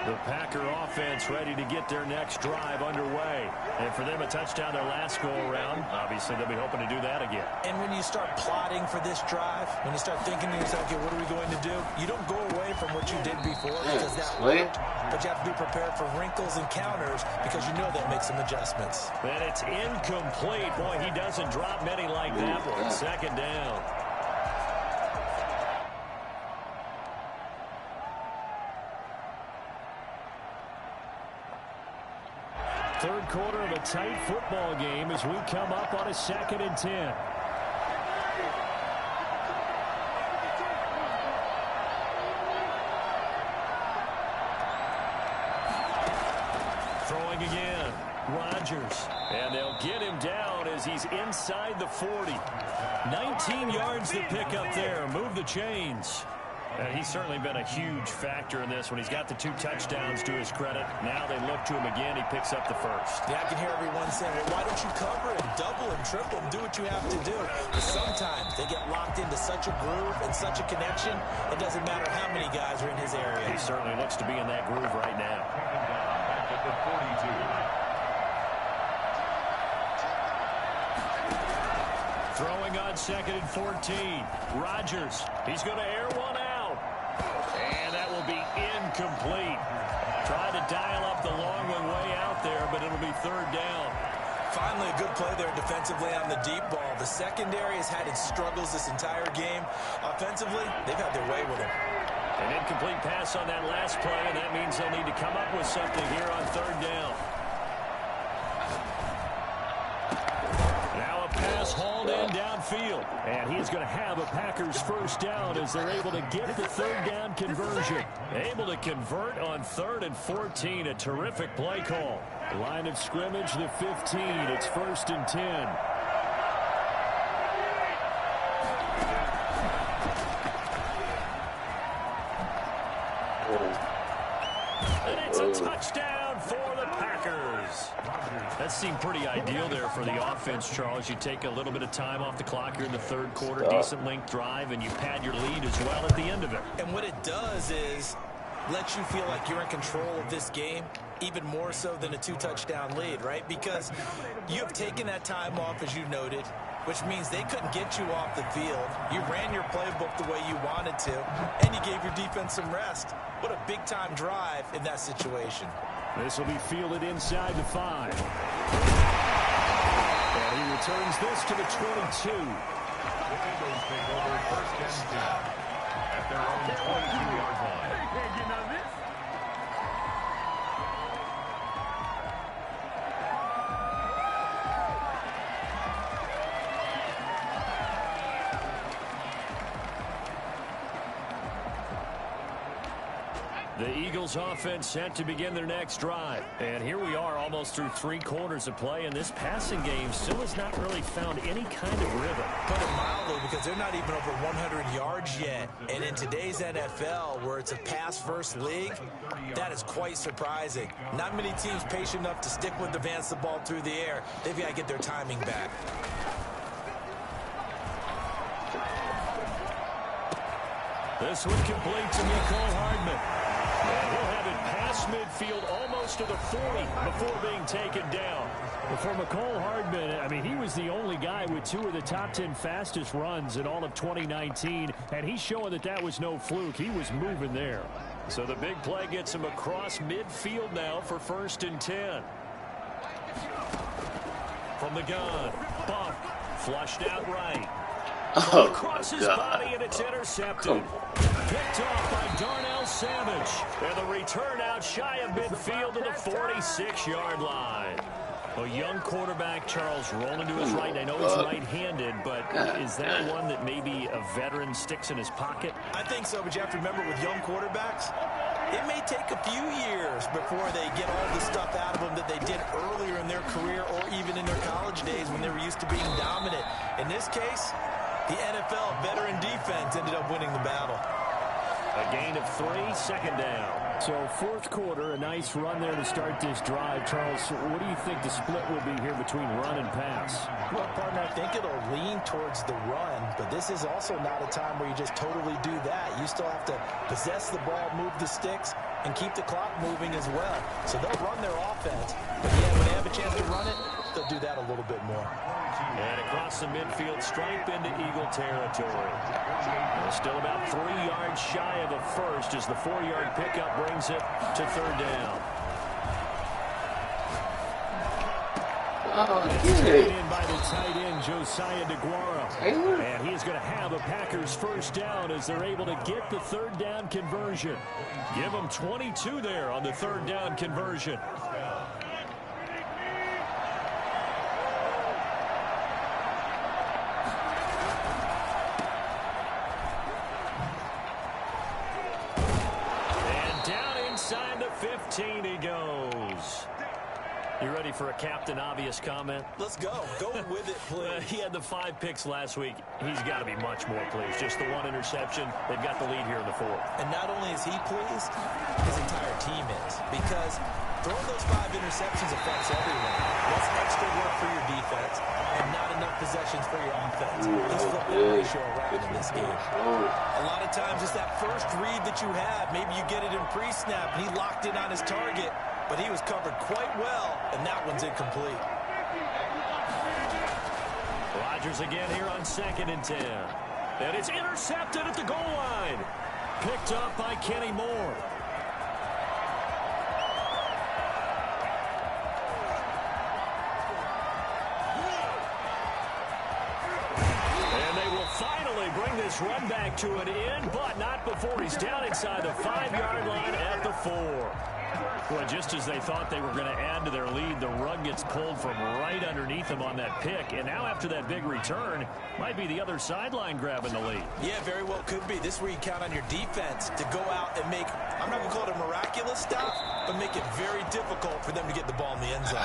The Packer offense ready to get their next drive underway. And for them, a touchdown their last go-around. Obviously, they'll be hoping to do that again. And when you start plotting for this drive, when you start thinking to yourself, okay, what are we going to do? You don't go away from what you did before because that worked. But you have to be prepared for wrinkles and counters because you know they'll make some adjustments. And it's incomplete. Boy, he doesn't drop many like that one. 2nd down. Third quarter of a tight football game as we come up on a 2nd and 10. Throwing again. Rodgers. And they'll get him down as he's inside the 40. 19 yards to pick up there. Move the chains. And he's certainly been a huge factor in this when he's got the 2 touchdowns to his credit. Now they look to him again. He picks up the 1st. Yeah, I can hear everyone saying, well, why don't you cover him? double them, triple them, do what you have to do. But sometimes they get locked into such a groove and such a connection, it doesn't matter how many guys are in his area. He certainly looks to be in that groove right now. Back at the 42. Throwing on 2nd and 14. Rodgers, he's going to air one out. And that will be incomplete. Trying to dial up the long one way out there, but it'll be 3rd down. Finally, a good play there defensively on the deep ball. The secondary has had its struggles this entire game. Offensively, they've had their way with him. An incomplete pass on that last play, and that means they'll need to come up with something here on 3rd down. Now a pass hauled in downfield. And he's going to have a Packers 1st down as they're able to get the 3rd down conversion. Able to convert on 3rd and 14. A terrific play call. Line of scrimmage, the 15. It's 1st and 10. And it's a touchdown for the Packers. That seemed pretty ideal there for the offense, Charles. You take a little bit of time off the clock here in the 3rd quarter, decent length drive, and you pad your lead as well at the end of it. And what it does is let you feel like you're in control of this game, even more so than a 2-touchdown lead, right? Because you have taken that time off, as you noted, which means they couldn't get you off the field. You ran your playbook the way you wanted to, and you gave your defense some rest. What a big-time drive in that situation. This will be fielded inside the 5. And he returns this to the 22. The Eagles take over 1st and 10 at their own 22-yard line. The Eagles offense set to begin their next drive. And here we are almost through 3 quarters of play, and this passing game still has not really found any kind of rhythm. Put it mildly, because they're not even over 100 yards yet. And in today's NFL, where it's a pass-first league, that is quite surprising. Not many teams patient enough to stick with advance the ball through the air. They've got to get their timing back. This one complete to Mecole Hardman. And he'll have it past midfield almost to the 40 before being taken down. Well, for Mecole Hardman, I mean, he was the only guy with 2 of the top 10 fastest runs in all of 2019, and he's showing that that was no fluke. He was moving there. So the big play gets him across midfield now for 1st and 10. From the gun, Buck, flushed out right. Across his body, and it's intercepted. Picked off by Darnell Savage. And the return out shy of midfield to the 46-yard line. A young quarterback, Charles, rolling to his right. I know he's right-handed, but is that one that maybe a veteran sticks in his pocket? I think so, but you have to remember with young quarterbacks, it may take a few years before they get all the stuff out of them that they did earlier in their career or even in their college days when they were used to being dominant. In this case, the NFL veteran defense ended up winning the battle. A gain of 3, 2nd down. So 4th quarter, a nice run there to start this drive. Charles, what do you think the split will be here between run and pass? Well, partner, I think it'll lean towards the run, but this is also not a time where you just totally do that. You still have to possess the ball, move the sticks, and keep the clock moving as well. So they'll run their offense, but yeah, when they have a chance to run it, they'll do that a little bit more. And across the midfield stripe into Eagle territory. Still about 3 yards shy of a first as the 4-yard pickup brings it to 3rd down. In by the tight end, Josiah DeGuara. And he's going to have a Packers 1st down as they're able to get the 3rd down conversion. Give them 22 there on the 3rd down conversion. Inside the 15 he goes. You ready for a Captain Obvious comment? Let's go. Go with it, please. He had the 5 picks last week. He's got to be much more pleased. Just the 1 interception. They've got the lead here in the 4th. And not only is he pleased, his entire team is. Because throwing those 5 interceptions affects everyone. That's extra work for your defense. possessions for your offense. Let's flip that ratio around in this game. A lot of times it's that first read that you have. Maybe you get it in pre-snap, and he locked in on his target, but he was covered quite well, and that one's incomplete. Rodgers again here on 2nd and 10. And it's intercepted at the goal line. Picked up by Kenny Moore. And they will finally bring this run back to an end, but not before he's down inside the 5-yard line at the 4. Well, just as they thought they were going to add to their lead, the rug gets pulled from right underneath them on that pick. And now after that big return, might be the other sideline grabbing the lead. Yeah, very well could be. This is where you count on your defense to go out and make, I'm not going to call it a miraculous stop, but make it very difficult for them to get the ball in the end zone.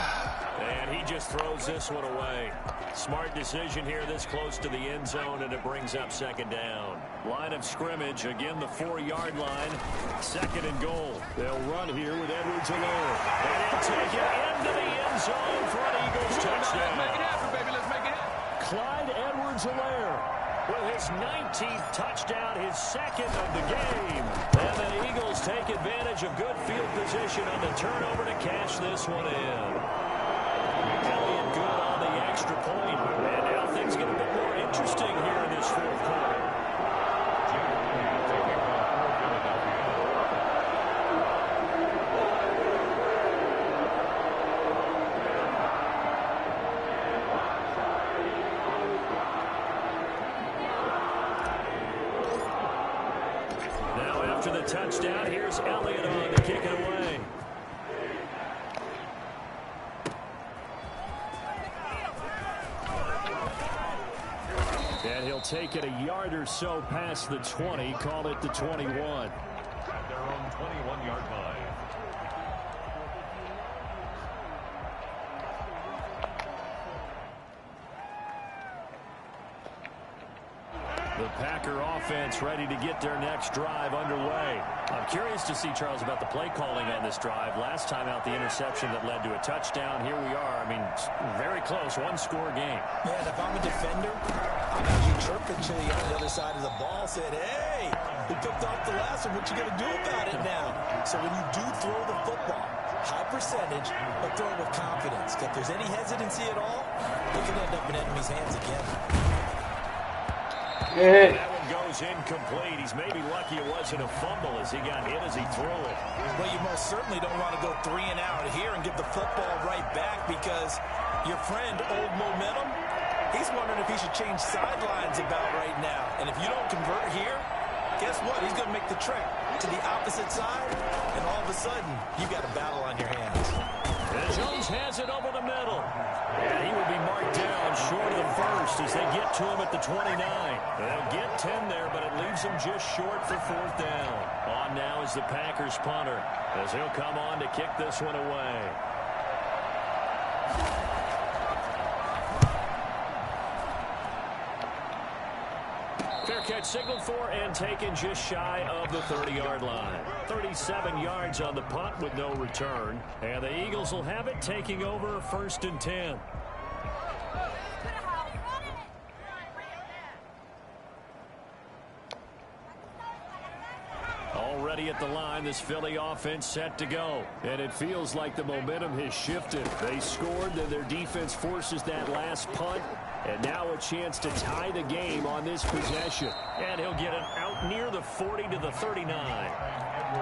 And he just throws this one away. Smart decision here this close to the end zone, and it brings up 2nd down. Line of scrimmage, again the 4-yard line. 2nd and goal. They'll run here with Edwards-Helaire. And he'll take it into the end zone for an Eagles touchdown. Let's make it happen, baby. Let's make it happen. Clyde Edwards-Helaire with his 19th touchdown, his 2nd of the game. And the Eagles take advantage of good field position on the turnover to cash this one in. Elliott good on the extra point. And now things get a bit more interesting here in this 4th quarter. Now after the touchdown, here's Elliott on to kick it away. And he'll take it a yard or so past the 20, call it the 21. At their own 21-yard line. The Packer offense ready to get their next drive underway. I'm curious to see, Charles, about the play calling on this drive. Last time out, the interception that led to a touchdown. Here we are. I mean, very close, one-score game. Yeah, and if I'm a defender, I'm actually chirping to you on the other side of the ball, saying, hey, we picked off the last one. What you going to do about it now? So when you do throw the football, high percentage, but throw it with confidence. If there's any hesitancy at all, it can end up in enemy's hands again. That one goes incomplete. He's maybe lucky it wasn't a fumble as he got hit as he threw it. Well, you most certainly don't want to go 3 and out here and give the football right back, because your friend, Old Momentum, he's wondering if he should change sidelines about right now. And if you don't convert here, guess what? He's going to make the trek to the opposite side, and all of a sudden, you've got a battle on your hands. And Jones has it over the middle. And he will be marked down short of the first as they get to him at the 29. They'll get 10 there, but it leaves them just short for 4th down. On now is the Packers punter as he'll come on to kick this one away. Fair catch signaled for and taken just shy of the 30-yard line. 37 yards on the punt with no return. And the Eagles will have it, taking over 1st and 10. Already at the line, this Philly offense set to go. And it feels like the momentum has shifted. They scored, then their defense forces that last punt. And now a chance to tie the game on this possession. And he'll get it out near the 40 to the 39.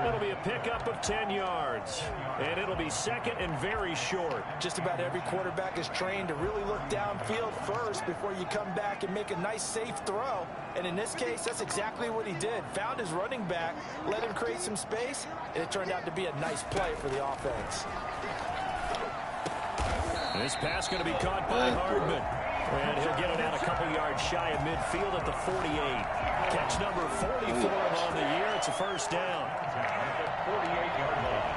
It'll be a pickup of 10 yards. And it'll be 2nd and very short. Just about every quarterback is trained to really look downfield first before you come back and make a nice, safe throw. And in this case, that's exactly what he did. Found his running back, let him create some space, and it turned out to be a nice play for the offense. This pass going to be caught by Hardman. And he'll get it out a couple yards shy of midfield at the 48. Catch number 40 for him on the year. It's a 1st down. At the 48-yard line.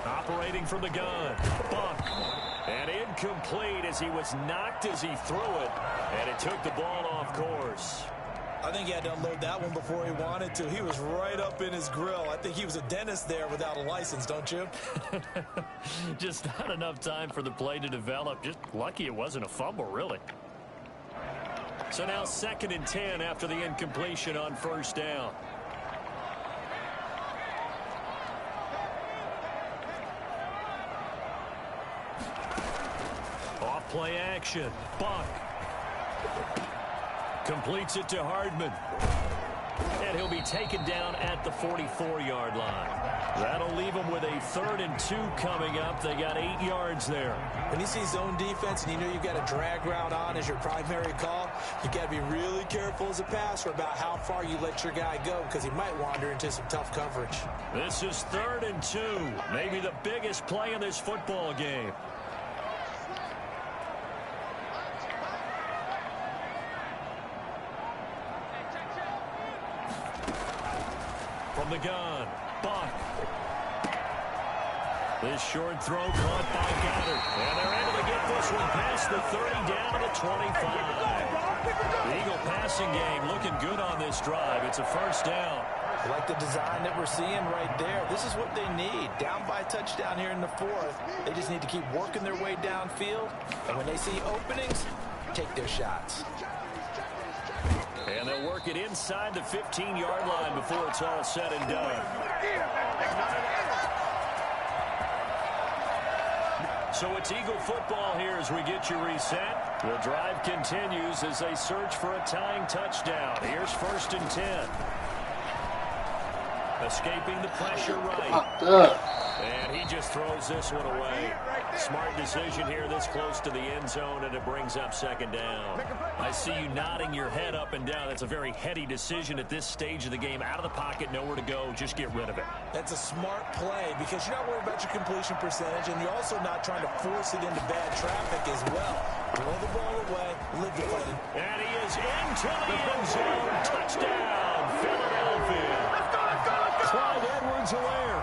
Operating from the gun. Buck. And incomplete as he was knocked as he threw it. And it took the ball off course. I think he had to unload that one before he wanted to. He was right up in his grill. I think he was a dentist there without a license, don't you? Just not enough time for the play to develop. Just lucky it wasn't a fumble, really. So now 2nd and 10 after the incompletion on 1st down. Off play action. Buck. Completes it to Hardman. And he'll be taken down at the 44-yard line. That'll leave him with a 3rd and 2 coming up. They got 8 yards there. When you see zone defense and you know you've got a drag route on as your primary call, you got to be really careful as a passer about how far you let your guy go because he might wander into some tough coverage. This is 3rd and 2. Maybe the biggest play in this football game. From the gun, Buck. This short throw caught by Goddard. And they're able to get this one past the 30 down to the 25. The Eagle passing game looking good on this drive. It's a 1st down. I like the design that we're seeing right there. This is what they need. Down by a touchdown here in the 4th. They just need to keep working their way downfield. And when they see openings, take their shots. And they'll work it inside the 15-yard line before it's all said and done. So it's Eagle football here as we get you reset. The drive continues as they search for a tying touchdown. Here's 1st and 10. Escaping the pressure right. And he just throws this one away. Smart decision here this close to the end zone, and it brings up 2nd down. I see you nodding your head up and down. That's a very heady decision at this stage of the game. Out of the pocket, nowhere to go. Just get rid of it. That's a smart play because you're not worried about your completion percentage, and you're also not trying to force it into bad traffic as well. Throw the ball away, live the fight. And he is into the end zone. Touchdown, Philadelphia. Clyde Edwards-Helaire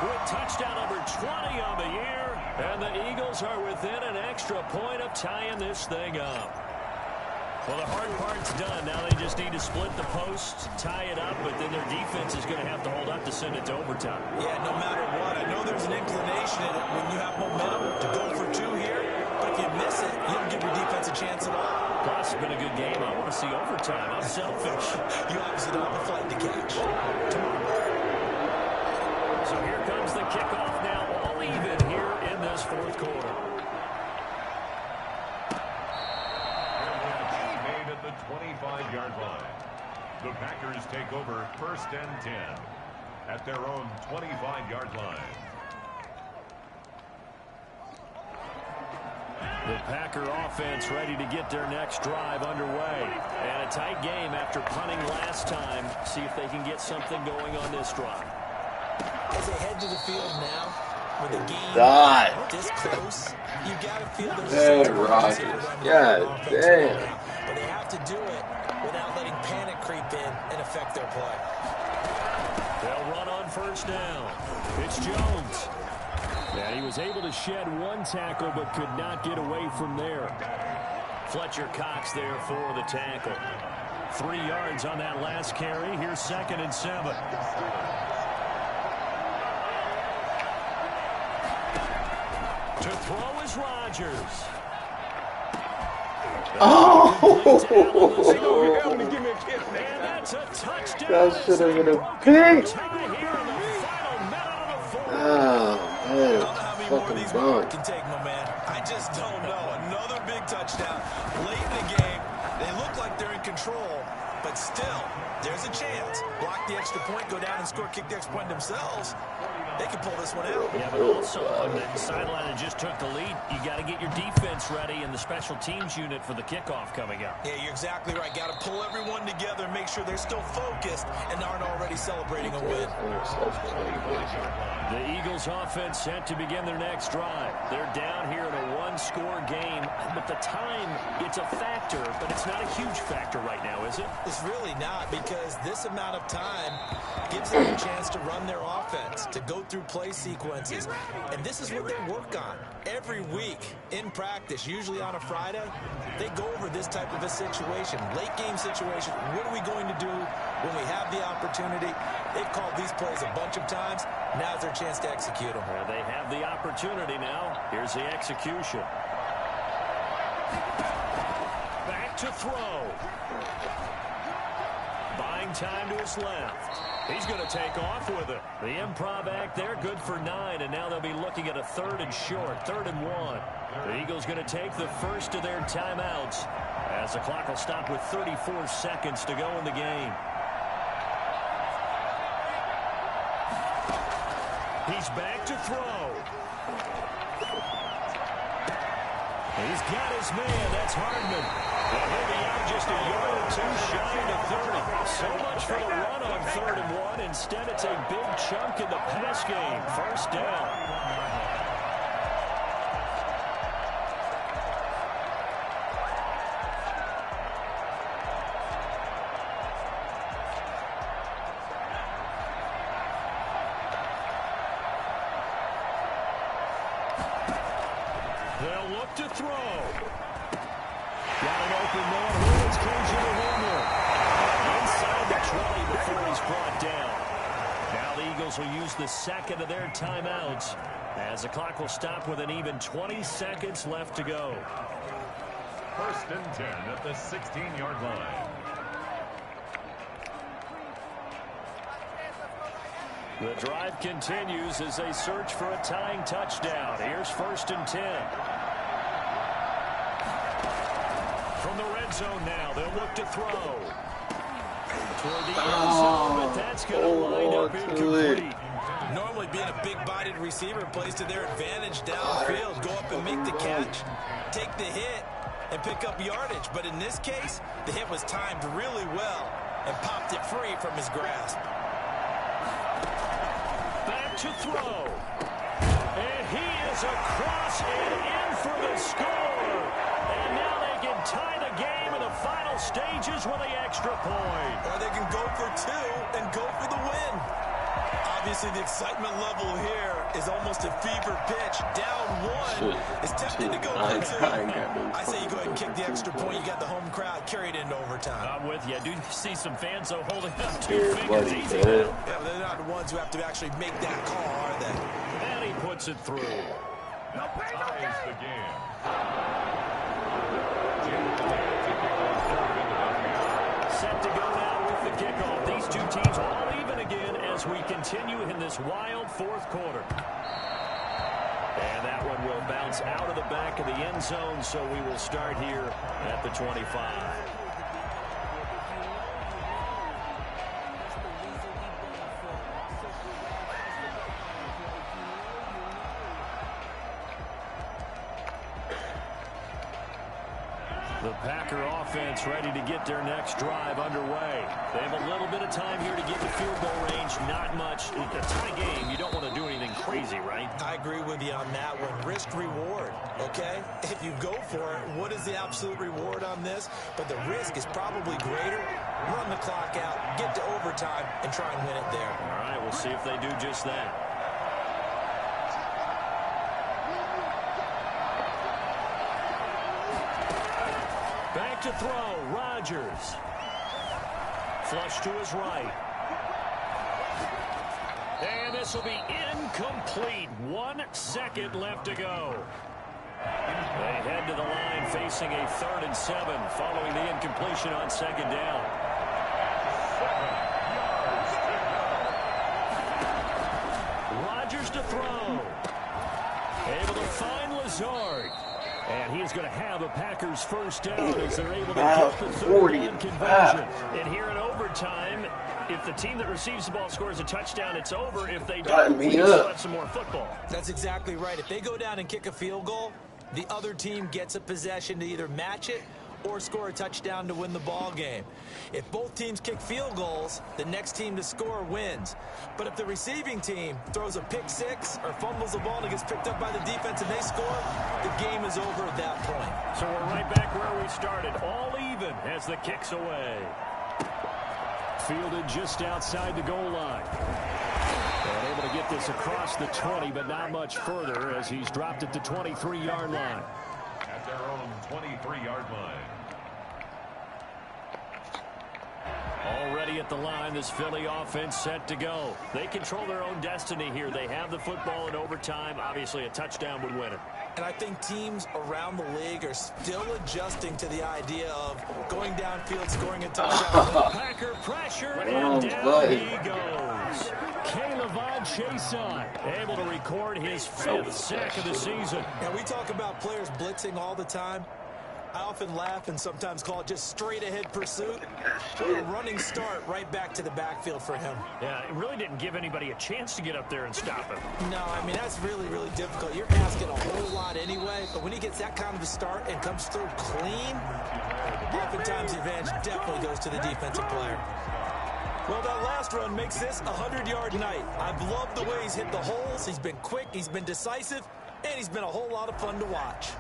with touchdown number 20 on the year. And the Eagles are within an extra point of tying this thing up. Well, the hard part's done. Now they just need to split the posts, tie it up, but then their defense is going to have to hold up to send it to overtime. Yeah, no matter what. I know there's an inclination in it when you have momentum to go for 2 here, but if you miss it, you don't give your defense a chance at all. Plus, it's been a good game. I want to see overtime. I'm selfish. You obviously don't have a flight to catch. So here comes the kickoff now, all even here in this 4th quarter. Made at the 25-yard line. The Packers take over 1st and 10 at their own 25-yard line. The Packer offense ready to get their next drive underway. And a tight game after punting last time. See if they can get something going on this drive. As they head to the field now, with the game this close, you got to feel there's some Rodgers. God damn. But they have to do it without letting panic creep in and affect their play. They'll run on 1st down. It's Jones. And he was able to shed 1 tackle but could not get away from there. Fletcher Cox there for the tackle. 3 yards on that last carry. Here's 2nd and 7. To throw is Rodgers. Oh! And that's a touchdown. That should have been a pick. Oh, man. I don't know how many more of these Fucking can take, my man. I just don't know. Another big touchdown. Late in the game, they look like they're in control, but still, there's a chance. Block the extra point, go down and score, kick the extra point themselves. They can pull this one out. Yeah, but also on the sideline that just took the lead, you got to get your defense ready and the special teams unit for the kickoff coming up. Yeah, you're exactly right. Got to pull everyone together, make sure they're still focused and aren't already celebrating a win. The Eagles offense set to begin their next drive. They're down here in a 1-score game, but the time, it's a factor, but it's not a huge factor right now, is it? It's really not, because this amount of time gives them a chance to run their offense, to go through play sequences. And this is what they work on every week in practice, usually on a Friday. They go over this type of a situation, late game situation. What are we going to do when we have the opportunity? They've called these plays a bunch of times. Now's their chance to execute them. They have the opportunity now. Here's the execution. Back to throw. Buying time to his left. He's going to take off with it. The improv act there, good for 9, and now they'll be looking at a 3rd and short, 3rd and 1. The Eagles going to take the first of their timeouts as the clock will stop with 34 seconds to go in the game. He's back to throw. He's got his man. That's Hardman. Well, he'll be out just a yard or 2 shy of 30. So much for the run on 3rd and 1. Instead, it's a big chunk in the pass game. First down. They'll look to throw. Got an open man. Williams comes in the handler. Inside the 20 before he's brought down. Now the Eagles will use the second of their timeouts as the clock will stop with an even 20 seconds left to go. 1st and 10 at the 16-yard line. The drive continues as they search for a tying touchdown. Here's 1st and 10. From the red zone now, they'll look to throw. Toward the end zone, but that's going to line up incomplete. Normally being a big-bodied receiver plays to their advantage downfield. Go up and make the catch, take the hit, and pick up yardage. But in this case, the hit was timed really well and popped it free from his grasp. Back to throw. And he is across and in for the score. And now they can tie the game in the final stages with the extra point. Or they can go for 2 and go for the win. Obviously, the excitement level here is almost a fever pitch. Down 1. It's tempting to go for 2. I say you go ahead and kick the extra point. You got the home crowd carried into overtime. I'm with you. I do see some fans, though, holding up 2 fingers easy now. Yeah, but they're not the ones who have to actually make that call, are they? And he puts it through. Ties the game. Set to go now with the kickoff. These two teams all even again as we continue in this wild 4th quarter. And that one will bounce out of the back of the end zone, so we will start here at the 25. The Packer offense ready to get their next drive underway. They have a little bit of time here to get to field goal range. Not much. A tie game, you don't want to do anything crazy, right? I agree with you on that one. Risk-reward, okay? If you go for it, what is the absolute reward on this? But the risk is probably greater. Run the clock out, get to overtime, and try and win it there. All right, we'll see if they do just that. Back to throw, Rodgers. Flush to his right. And this will be incomplete. 1 second left to go. They head to the line facing a 3rd and 7 following the incompletion on 2nd down. Rodgers to throw. Able to find Lazard. And he is going to have a Packers first down as they're able to get the 3rd down conversion. And here in overtime, if the team that receives the ball scores a touchdown, it's over. If they don't, we still have some more football. That's exactly right. If they go down and kick a field goal, the other team gets a possession to either match it or score a touchdown to win the ball game. If both teams kick field goals, the next team to score wins. But if the receiving team throws a pick 6 or fumbles the ball and it gets picked up by the defense and they score, the game is over at that point. So we're right back where we started, all even as the kick's away. Fielded just outside the goal line. And able to get this across the 20, but not much further as he's dropped it to 23-yard line. At their own 23-yard line. Already at the line, this Philly offense set to go. They control their own destiny here. They have the football in overtime. Obviously, a touchdown would win it. And I think teams around the league are still adjusting to the idea of going downfield, scoring a touchdown. Packer pressure, and down he goes. K'Lavon Chaisson able to record his 5th sack of the season. And we talk about players blitzing all the time. I often laugh and sometimes call it just straight-ahead pursuit. A running start right back to the backfield for him. Yeah, it really didn't give anybody a chance to get up there and stop him. No, I mean, that's really, really difficult. You're asking a whole lot anyway, but when he gets that kind of a start and comes through clean, oftentimes the advantage definitely goes to the defensive player. Well, that last run makes this a 100-yard night. I've loved the way he's hit the holes. He's been quick, he's been decisive, and he's been a whole lot of fun to watch.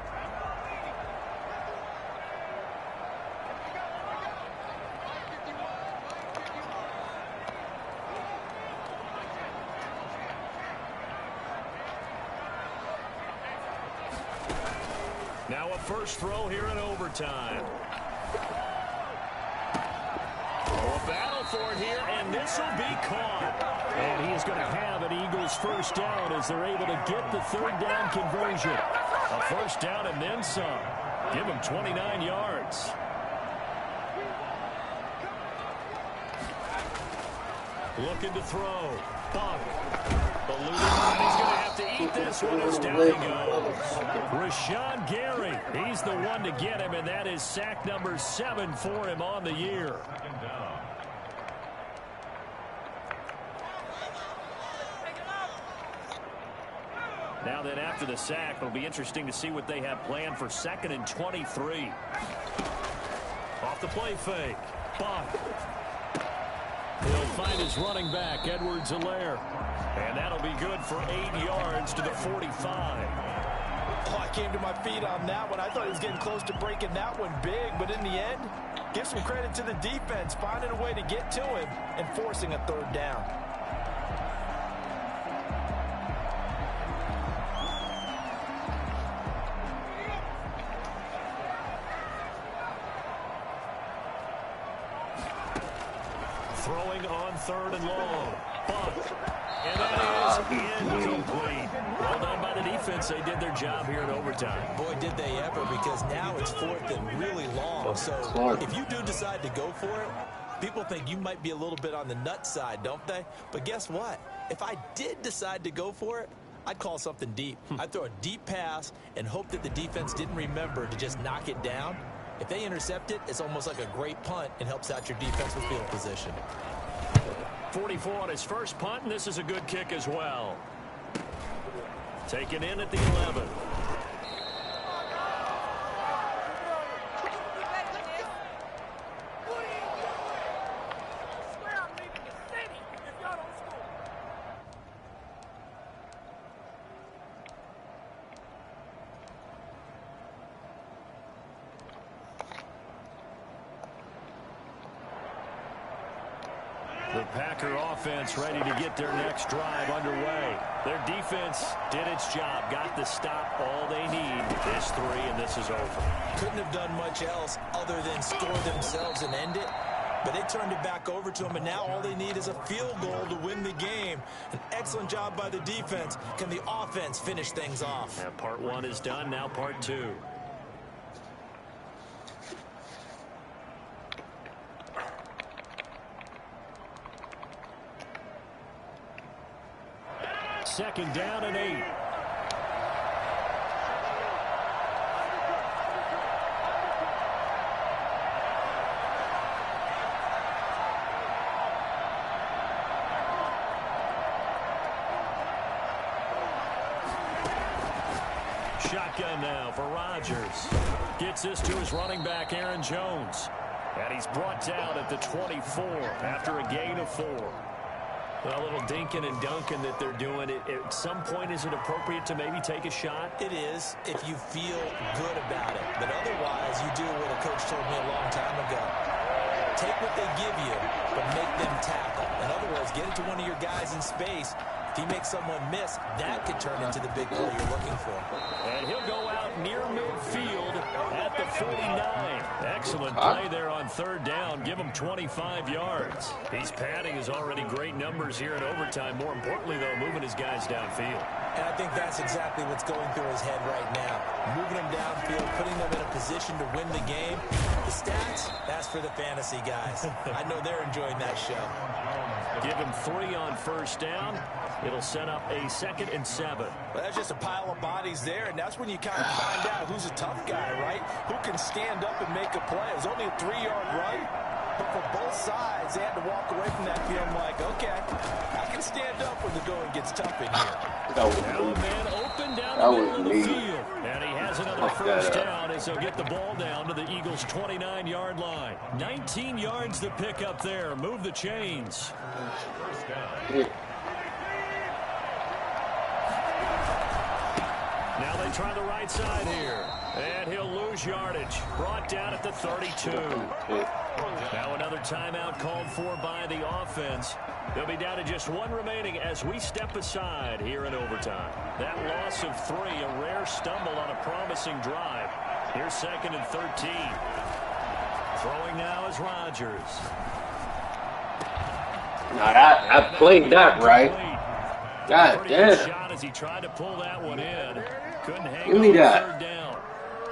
Now a first throw here in overtime. Oh, a battle for it here, and this will be caught. And he is going to have an Eagles first down as they're able to get the 3rd down conversion. A first down and then some. Give him 29 yards. Looking to throw. Buck. He's going to have to eat this one as down he goes. Rashawn Gary, he's the one to get him, and that is sack number 7 for him on the year. Now then, after the sack, it'll be interesting to see what they have planned for 2nd and 23. Off the play fake. Buck. He'll find his running back, Edwards-Helaire. And that'll be good for 8 yards to the 45. Oh, I came to my feet on that one. I thought he was getting close to breaking that one big, but in the end, give some credit to the defense, finding a way to get to him and forcing a 3rd down. Throwing on 3rd and long. Buck. And that is incomplete. Well done by the defense. They did their job here in overtime. Boy, did they ever, because now it's 4th and really long. So if you do decide to go for it, people think you might be a little bit on the nut side, don't they? But guess what? If I did decide to go for it, I'd call something deep. I'd throw a deep pass and hope that the defense didn't remember to just knock it down. If they intercept it, it's almost like a great punt and helps out your defense with field position. 44 on his first punt, and this is a good kick as well. Taken in at the 11. The Packer offense ready to get their next drive underway. Their defense did its job, got the stop, all they need is 3, and this is over. Couldn't have done much else other than score themselves and end it, but they turned it back over to them, and now all they need is a field goal to win the game. An excellent job by the defense. Can the offense finish things off? And part 1 is done, now part 2. Second down and 8. Shotgun now for Rodgers. Gets this to his running back, Aaron Jones. And he's brought down at the 24 after a gain of 4. A little dinking and dunking that they're doing. At some point, is it appropriate to maybe take a shot? It is, if you feel good about it. But otherwise, you do what a coach told me a long time ago. take what they give you, but make them tackle. In other words, get it to one of your guys in space. If he makes someone miss, that could turn into the big play you're looking for. And he'll go out near midfield at the 49. Excellent play there on third down. Give him 25 yards. He's padding his already great numbers here in overtime. More importantly, though, moving his guys downfield. And I think that's exactly what's going through his head right now. Moving them downfield, putting them in a position to win the game. The stats, that's for the fantasy guys. I know they're enjoying that show. Give him 3 on first down. It'll set up a 2nd and 7. Well, that's just a pile of bodies there, and that's when you kind of find out who's a tough guy, right? Who can stand up and make a play. It was only a 3-yard run, but for both sides, they had to walk away from that feeling like, okay, I can stand up when the going gets tough in here. Now a man open down the middle of the field, and he has another first down as they'll get the ball down to the Eagles' 29-yard line. 19 yards to pick up there. Move the chains. First down. Now they try the right side here. And he'll lose yardage. Brought down at the 32. Now another timeout called for by the offense. They'll be down to just 1 remaining as we step aside here in overtime. That loss of 3, a rare stumble on a promising drive. Here's 2nd and 13. Throwing now is Rodgers. Now I played that right. God damn. Shot as he tried to pull that one in. Couldn't hang Give me on that. 3rd down.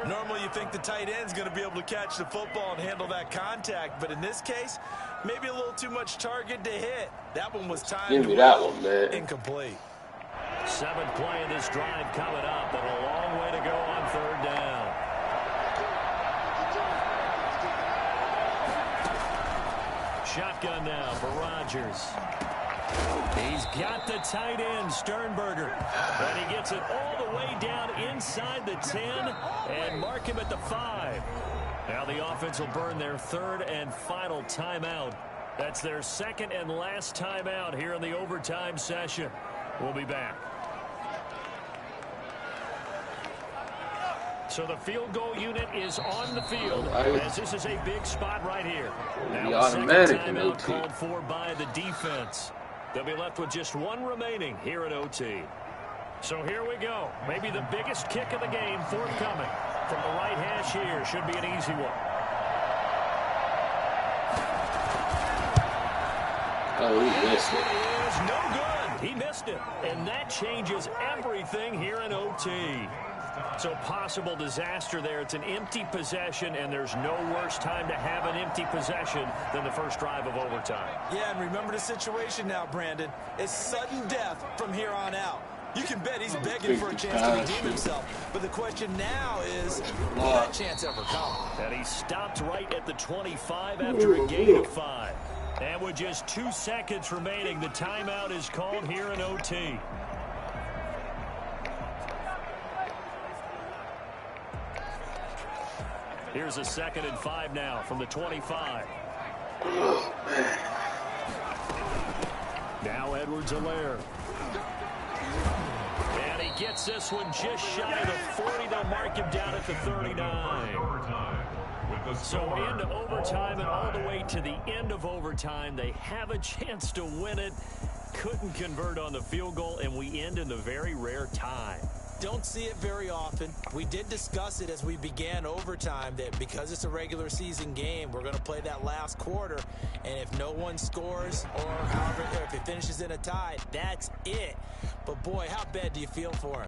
Normally you think the tight end's going to be able to catch the football and handle that contact, but in this case, maybe a little too much target to hit. That one was timed. Give me that one, man. Incomplete. 7th play of this drive coming up, and a long way to go on 3rd down. Shotgun now for Rodgers. He's got the tight end, Sternberger. And he gets it all the way down inside the 10 and mark him at the 5. Now the offense will burn their 3rd and final timeout. That's their 2nd and last timeout here in the overtime session. We'll be back. So the field goal unit is on the field as this is a big spot right here. Now the 2nd timeout called for by the defense. They'll be left with just 1 remaining here at OT. So here we go. Maybe the biggest kick of the game forthcoming. From the right hash here. Should be an easy one. Oh, he missed it. It is no good. He missed it. And that changes everything here in OT. So possible disaster there. It's an empty possession, and there's no worse time to have an empty possession than the first drive of overtime. Yeah, and remember the situation now, Brandon. It's sudden death from here on out. You can bet he's begging for a chance to redeem himself. But the question now is, will that chance ever come? And he stopped right at the 25 after a gain of 5. And with just 2 seconds remaining, the timeout is called here in OT. Here's a 2nd and 5 now from the 25. Now Edwards-Helaire. And he gets this one just shy of the 40. They'll mark him down at the 39. So into overtime and all the way to the end of overtime. They have a chance to win it. Couldn't convert on the field goal, and we end in the very rare tie. Don't see it very often. We did discuss it as we began overtime that because it's a regular season game, we're going to play that last quarter. And if no one scores or however, if it finishes in a tie, that's it. But boy, how bad do you feel for him?